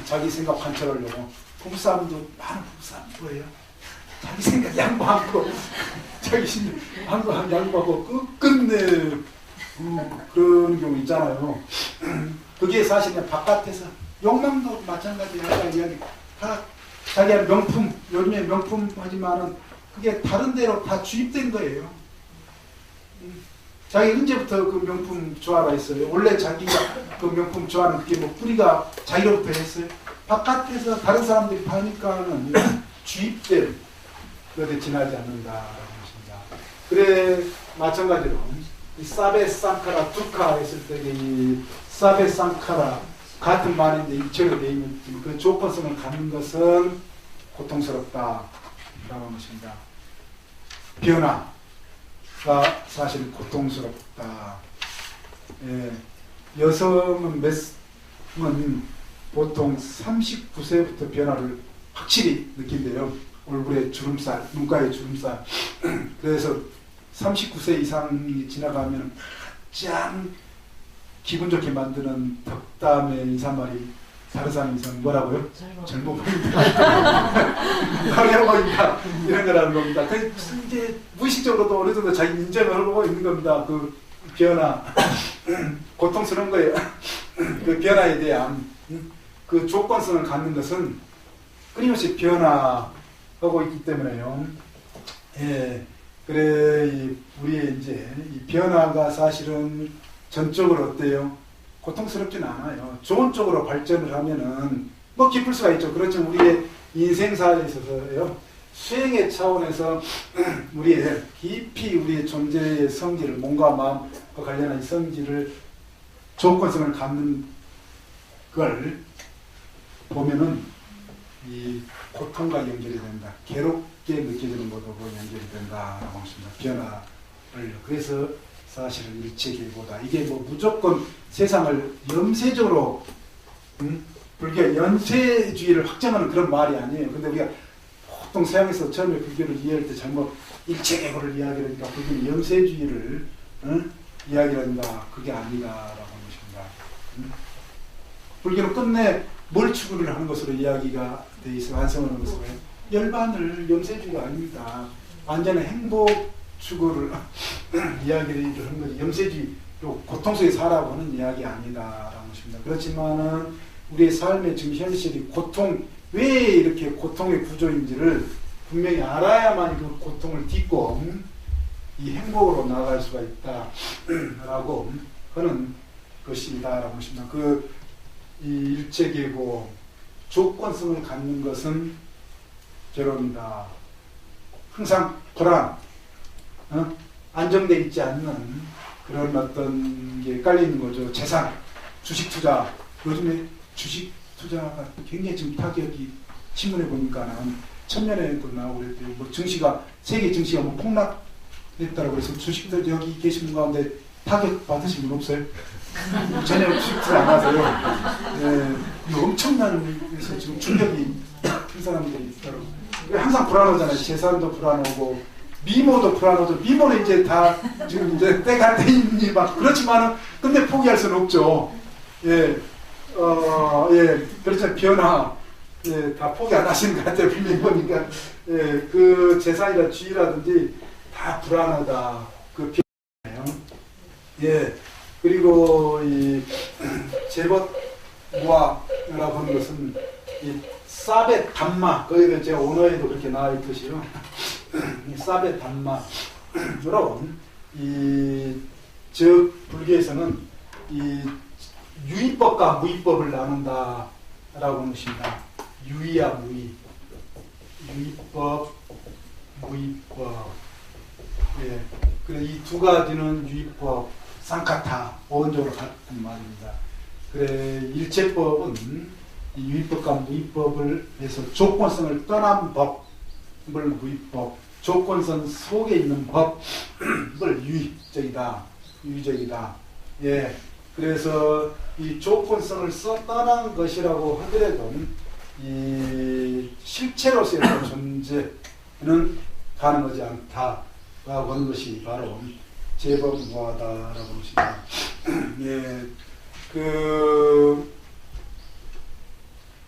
자기 생각 관철하려고 부부싸움도 많은 부부싸움 뭐예요? 자기 생각 양보하고 자기 신념 양보하고 끝내 그런 경우 있잖아요. 그게 사실 그냥 바깥에서 욕망도 마찬가지예요. 아까 이야기 다 자기가 명품, 요즘에 명품 하지만은 그게 다른 데로 다 주입된 거예요. 자기 언제부터 그 명품 좋아라 했어요? 원래 자기가 그 명품 좋아하는 그게 뭐 뿌리가 자기로부터 했어요? 바깥에서 다른 사람들이 파니까는 주입된 것에 지나지 않는다라는 것입니다. 그래, 마찬가지로 이 사베 상카라 두카 했을 때 이 사베 상카라 같은 말인데 일체로 되어 있는 그 조건성을 갖는 것은 고통스럽다라는 것입니다. 변화가 사실 고통스럽다. 예, 여성은 보통 39세부터 변화를 확실히 느낀대요. 얼굴에 주름살, 눈가에 주름살. 그래서 39세 이상이 지나가면 가장 기분 좋게 만드는 덕담의 인사말이 다른 사람 인사는 뭐라고요? 젊어 보인다. 젊어 보인다. 이런 거라는 겁니다. 그 이제 무의식적으로도 어느 정도 자기 인정을 하고 있는 겁니다. 그 변화. 고통스러운 거예요. 그 변화에 대한 그 조건성을 갖는 것은 끊임없이 변화하고 있기 때문에요. 예. 그래, 우리의 이제 이 변화가 사실은 전적으로 어때요? 고통스럽지는 않아요. 좋은 쪽으로 발전을 하면은 뭐 기쁠 수가 있죠. 그렇지만 우리의 인생사에 있어서요, 수행의 차원에서 우리의 깊이 우리의 존재의 성질을, 몸과 마음과 관련한 성질을, 조건성을 갖는 걸 보면은 이 고통과 연결이 된다. 괴롭게 느껴지는 것하고 연결이 된다라고 하십니다. 변화를. 그래서 사실은 일체계보다 이게 뭐 무조건 세상을 염세적으로 불교 연세주의를 확정하는 그런 말이 아니에요. 근데 우리가 보통 서양에서 처음에 불교를 이해할 때 잘못 일체계보를 이야기하니까 불교는 염세주의를 이야기한다. 그게 아니다라고 하는 것입니다. 불교는 끝내 뭘 추구를 하는 것으로 이야기가 돼 있어 완성을 하는 것으로 열반을 염세주의가 아닙니다. 완전한 행복 추구를 이야기를 하는 거지. 염세주의, 고통 속에 살아고 하는 이야기 아니다라는 것입니다. 그렇지만은 우리의 삶의 지금 현실이 고통, 왜 이렇게 고통의 구조인지를 분명히 알아야만 그 고통을 딛고 이 행복으로 나아갈 수가 있다라고 하는 것이다라는 것입니다. 이 일체계고 조건성을 갖는 것은 괴로움이다. 항상 불안, 안정되어 있지 않는 그런 어떤 게 깔려 있는 거죠. 재산, 주식 투자. 요즘에 주식 투자가 굉장히 지금 타격이 신문에 보니까는 천년에도 나오고 그랬대요. 뭐 증시가 세계 증시가 뭐 폭락했다고 해서 주식들 여기 계신 분 가운데 타격 받으신 분 없어요? 전혀 주식들 안 하세요. 네, 이거 엄청난 그래서 지금 충격이 큰 사람들이 있더라고요. 항상 불안하잖아요. 재산도 불안하고 미모도 불안하죠. 미모는 이제 다 지금 이제 때가 돼있니 막 그렇지만은 근데 포기할 수는 없죠. 예, 예, 그렇죠. 변화, 예, 다 포기 안 하시는 것 같아요. 분명히 보니까 예, 그 재산이라 주의라든지 다 불안하다. 그 변화예요. 예, 그리고 이 제법무화라고 하는 것은 이 사베 담마, 거기에 제가 오너에도 그렇게 나와 있듯이요. 사베 담마, 여러분, 저 불교에서는 이 유의법과 무의법을 나눈다라고 하는 것입니다. 유의야 무의, 유의법, 무의법. 예, 그래 이 두 가지는 유의법, 쌍카타, 원적으로 같은 말입니다. 그래 일체법은 이 유의법과 무의법을 해서 조건성을 떠난 법을 무의법, 조건성 속에 있는 법을 유의적이다. 유의적이다. 예. 그래서 이 조건성을 떠난 것이라고 하더라도 이 실체로서의 존재는 가능하지 않다라고 하는 것이 바로 제법무화다라고 하는 것입니다. 예.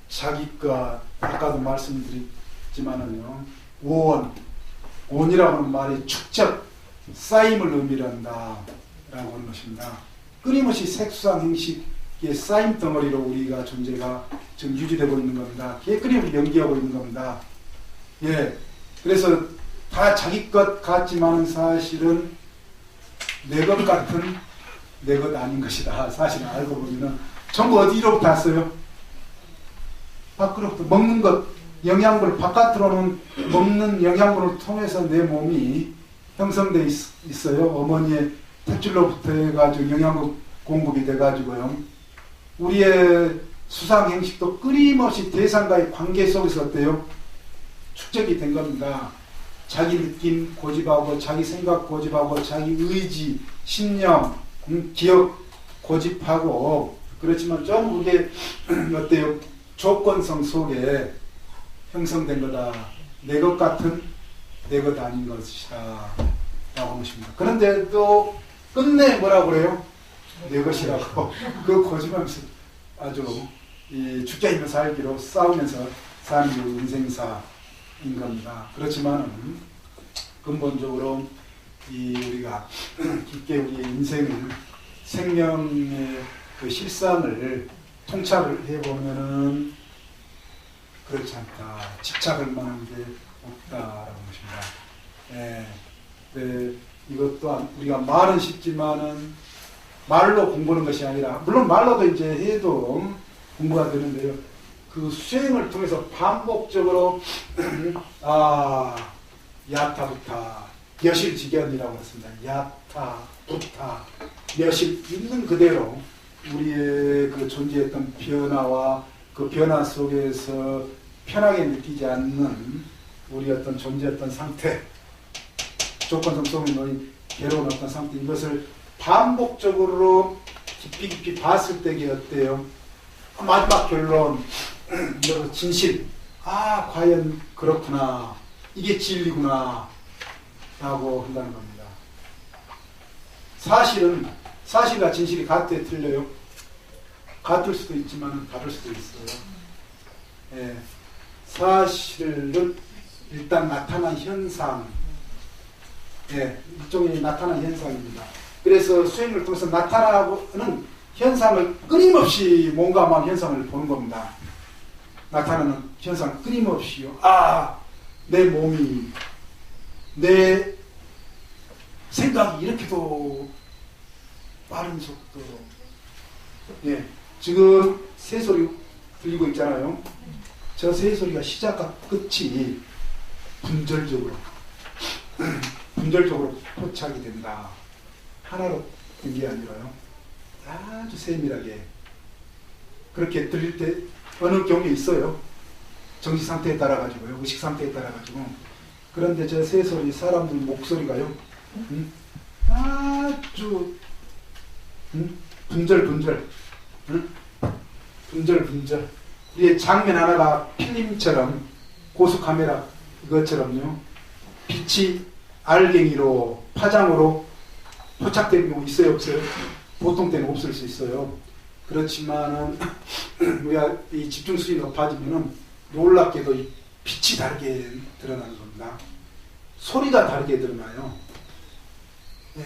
자기가 아까도 말씀드렸지만은요, 원이라고 하는 말이 축적, 쌓임을 의미한다 라고 하는 것입니다. 끊임없이 색수상 행식의 쌓임 덩어리로 우리가 존재가 지금 유지되고 있는 겁니다. 그게 끊임없이 연기하고 있는 겁니다. 예, 그래서 다 자기 것 같지만 사실은 내 것 같은 내 것 아닌 것이다. 사실은 알고 보면은 전부 어디로부터 왔어요? 밖으로부터 먹는 것, 영양분, 바깥으로는 먹는 영양분을 통해서 내 몸이 형성되어 있어요. 어머니의 탯줄로부터 해가지고 영양분 공급이 돼가지고요. 우리의 수상 행식도 끊임없이 대상과의 관계 속에서 어때요? 축적이 된 겁니다. 자기 느낌 고집하고, 자기 생각 고집하고, 자기 의지, 신념, 기억 고집하고, 그렇지만 전부 그게 어때요? 조건성 속에 형성된 거다. 내 것 같은 내 것 아닌 것이다 라고 하는 것입니다. 그런데도 끝내 뭐라고 그래요? 내 것이라고 그 고집하면서 아주 죽자이며 살기로 싸우면서 사는 게 인생사인 겁니다. 그렇지만 근본적으로 우리가 깊게 우리의 인생을, 생명의 그 실상을 통찰을 해보면은 그렇지 않다. 집착할 만한 게 없다라는 것입니다. 예. 네, 이것도 우리가 말은 쉽지만은 말로 공부하는 것이 아니라, 물론 말로도 이제 해도 공부가 되는데요. 그 수행을 통해서 반복적으로 야타부타 여실직연이라고 했습니다. 야타, 부타, 여실 있는 그대로 우리의 그 존재했던 변화와 그 변화 속에서 편하게 느끼지 않는 우리 어떤 존재했던 상태, 조건성 속에 놓인 괴로운 어떤 상태, 이것을 반복적으로 깊이 봤을 때가 어때요? 마지막 결론, 진실, 과연 그렇구나, 이게 진리구나 라고 한다는 겁니다. 사실과 진실이 같대 틀려요? 같을 수도 있지만 다를 수도 있어요. 예, 사실은 일단 나타난 현상, 예, 일종의 나타난 현상입니다. 그래서 수행을 통해서 나타나는 현상을 끊임없이 뭔가만 현상을 보는 겁니다. 나타나는 현상 끊임없이요. 내 몸이, 내 생각이 이렇게도 빠른 속도로, 예, 지금 새소리 들리고 있잖아요. 저 새소리가 시작과 끝이 분절적으로 포착이 된다. 하나로 된 게 아니라요. 아주 세밀하게 그렇게 들릴 때 어느 경우에 있어요. 정신 상태에 따라 가지고요, 의식 상태에 따라 가지고. 그런데 저 새소리 사람들 목소리가요, 아주 분절분절, 분절분절. 이 장면 하나가 필름처럼 고속 카메라 이것처럼요, 빛이 알갱이로 파장으로 포착되는 경우 있어요, 없어요? 보통 때는 없을 수 있어요. 그렇지만은 우리가 이 집중수준이 높아지면은 놀랍게도 이 빛이 다르게 드러나는 겁니다. 소리가 다르게 드러나요. 네.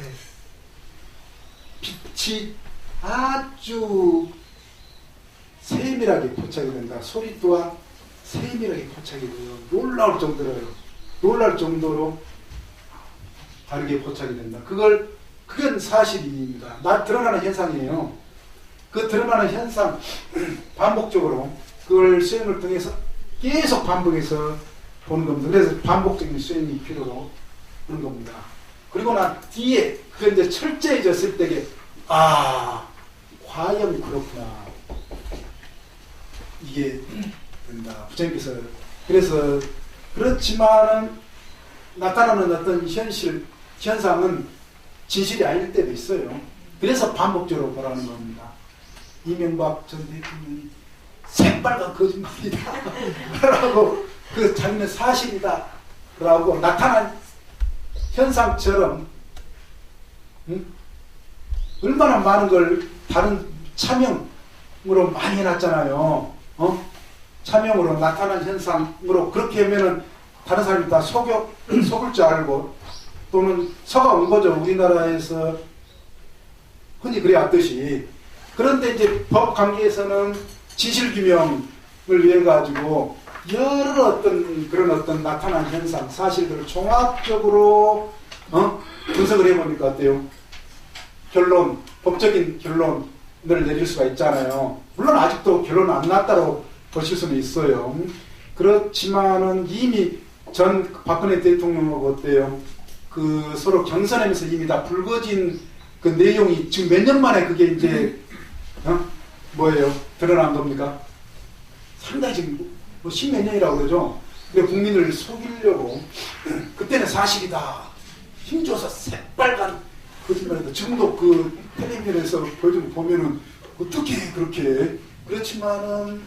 빛이 아주 세밀하게 포착이 된다. 소리 또한 세밀하게 포착이 돼요. 놀라울 정도로 다르게 포착이 된다. 그건 사실입니다. 드러나는 현상이에요. 그 드러나는 현상, 반복적으로 그걸 수행을 통해서 계속 반복해서 보는 겁니다. 그래서 반복적인 수행이 필요로 하는 겁니다. 그리고 난 뒤에 그게 이제 철저해졌을 때에 과연 그렇구나, 이게 된다. 부처님께서 그래서 그렇지만은 나타나는 어떤 현상은 진실이 아닐 때도 있어요. 그래서 반복적으로 보라는 겁니다. 이명박 전 대통령이 새빨간 거짓말이다 라고, 그 자기는 사실이다 라고 나타난 현상처럼 얼마나 많은 걸 다른 차명으로 많이 해놨잖아요. 차명으로 나타난 현상으로 그렇게 하면은 다른 사람이 다 속을 줄 알고, 또는 속아온 거죠. 우리나라에서 흔히 그래 왔듯이. 그런데 이제 법 관계에서는 진실규명을 위해 가지고 여러 그런 나타난 현상, 사실들을 종합적으로 분석을 해보니까 어때요? 법적인 결론을 내릴 수가 있잖아요. 물론 아직도 결론은 안 났다고 보실 수는 있어요. 그렇지만은 이미 전 박근혜 대통령하고 어때요? 그 서로 경선하면서 이미 다 불거진 그 내용이 지금 몇 년 만에 그게 이제 드러난 겁니까? 상당히 지금 뭐 십몇 년이라고 그러죠. 근데 국민을 속이려고 그때는 사실이다, 힘줘서 새빨간 거짓말이다. 지금도 그 텔레비전에서 보면은 어떻게 그렇게. 그렇지만은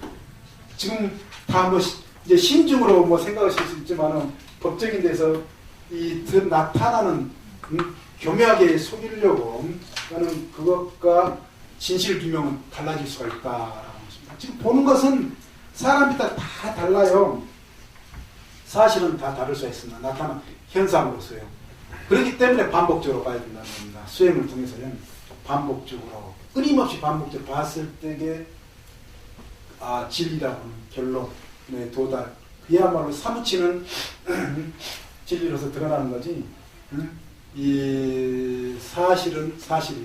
지금 다 뭐 이제 신중으로 뭐 생각하실 수 있지만은 법적인 데서 이 나타나는 교묘하게 속이려고 하는 그것과 진실 규명은 달라질 수가 있다라고 합니다. 지금 보는 것은 사람이 다 달라요. 사실은 다 다를 수 있으나 나타나는 현상으로서요. 그렇기 때문에 반복적으로 봐야 된다는 겁니다. 수행을 통해서는 반복적으로, 끊임없이 반복적으로 봤을 때에 진리라고 하는 결론에 도달, 그야말로 사무치는 진리로서 드러나는 거지. 이 사실은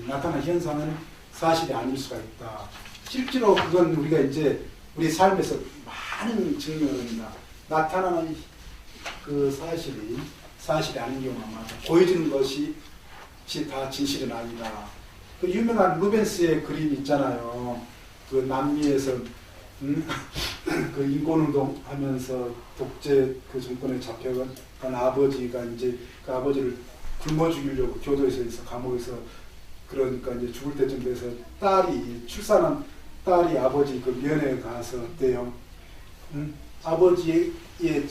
나타난 현상은 사실이 아닐 수가 있다. 실제로 그건 우리가 이제 우리 삶에서 많은 증명을 합니다. 나타나는 그 사실이 아닌 경우가 많다. 보여지는 것이 다 진실은 아니다. 그 유명한 루벤스의 그림 있잖아요. 그 남미에서 그 인권운동 하면서 독재 그 정권에 잡혀간 아버지가 이제 그 아버지를 굶어 죽이려고 교도소에서 감옥에서, 그러니까 이제 죽을 때쯤 돼서 출산한 딸이 아버지 그 면회에 가서 어때요? 아버지에게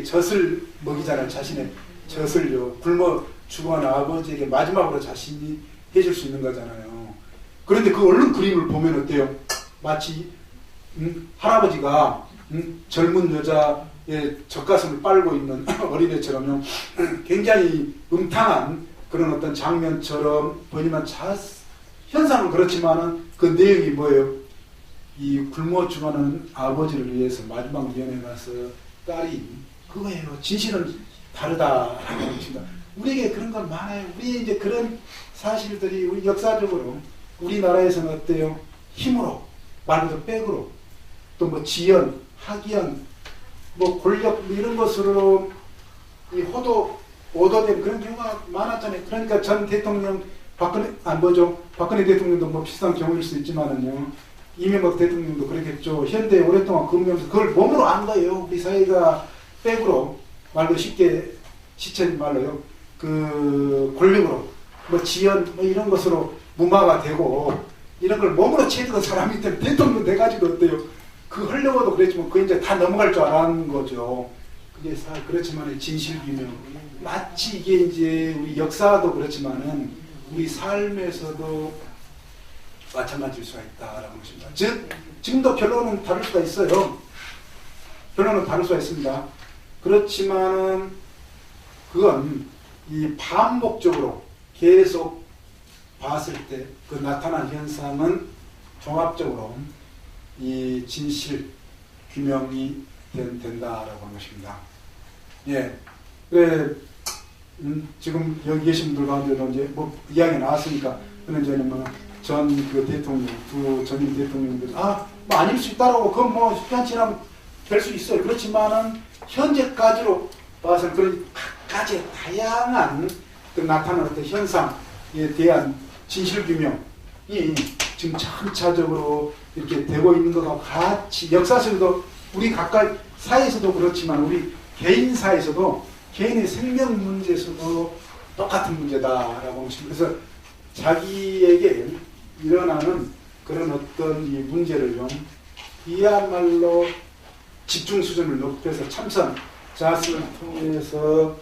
젖을 먹이잖아요. 자신의 젖을요. 굶어 죽어가는 아버지에게 마지막으로 자신이 해줄 수 있는 거잖아요. 그런데 그 얼른 그림을 보면 어때요? 마치 할아버지가 젊은 여자의 젖가슴을 빨고 있는 어린애처럼요. 굉장히 음탕한 그런 어떤 장면처럼 보이지만 현상은 그렇지만은 그 내용이 뭐예요? 이 굶어 죽어가는 아버지를 위해서 마지막 면회 가서 딸이 그거예요. 진실은 다르다라고 합니다. 우리에게 그런 건 많아요. 우리 이제 그런 사실들이 우리 역사적으로 우리나라에서는 어때요? 힘으로, 말 그대로 백으로, 또 뭐 지연, 학연, 뭐 권력 이런 것으로 이 오도된 그런 경우가 많았잖아요. 그러니까 전 대통령 박근혜 대통령도 뭐 비슷한 경우일 수 있지만은요. 이명박 대통령도 그랬겠죠. 현대에 오랫동안 근무하면서 그걸 몸으로 안 거예요. 우리 사회가 백으로 말도 쉽게 시체 말로요. 그 권력으로 뭐 지연 뭐 이런 것으로 무마가 되고 이런 걸 몸으로 체득한 사람이 때문에 대통령 돼가지고 어때요? 그 하려고도 그랬지만 그 이제 다 넘어갈 줄 알았는 거죠. 그게 그렇지만 진실규명 마치 이게 이제 우리 역사도 그렇지만은 우리 삶에서도 마찬가지일 수가 있다라는 것입니다. 즉 지금도 결론은 다를 수가 있어요. 결론은 다를 수가 있습니다. 그렇지만은 그건 이 반복적으로 계속 봤을 때 그 나타난 현상은 종합적으로 이 진실 규명이 된다라고 하는 것입니다. 예. 그래, 지금 여기 계신 분들 가운데도 이제 뭐 이야기 나왔으니까 그런 저는 전 그 대통령, 두 전임 대통령들 뭐 아닐 수 있다라고 그건 뭐 시간 지나면 될 수 있어요. 그렇지만은 현재까지로 봐서 그런 각가지 다양한 그 나타나는 어떤 현상에 대한 진실규명이 지금 점차적으로 이렇게 되고 있는 것과 같이 역사적으로 우리 각각 사회에서도 그렇지만 우리 개인사에서도 개인의 생명 문제에서도 똑같은 문제다라고 하는 것입니다. 그래서 자기에게 일어나는 그런 어떤 이 문제를요, 이야말로 집중 수준을 높여서 참선, 자습을 통해서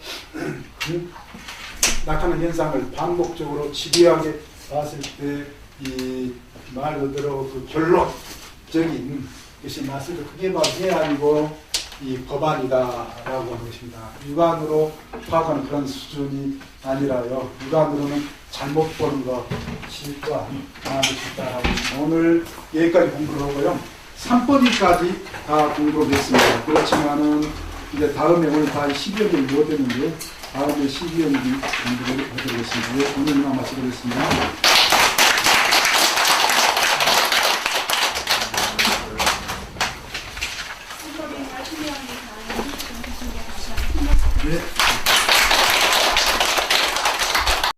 나타나는 현상을 반복적으로 집요하게 봤을 때 이 말 그대로 그 결론적인 것이 났을 때 그게 그게 아니고 이 법안이다라고 하는 것입니다. 육안으로 파악하는 그런 수준이 아니라요. 육안으로는 잘못 보는 것이 또한 강한 것이다라고 오늘 여기까지 공부를 하고요. 3번위까지 다 공부를 했습니다. 그렇지만은 이제 다음에 오늘 다 12연이 못 했는데 다음에 12연이 공부를 해드리겠습니다. 오늘만 마치겠습니다. 선생님, 말씀이 다시 한번 네.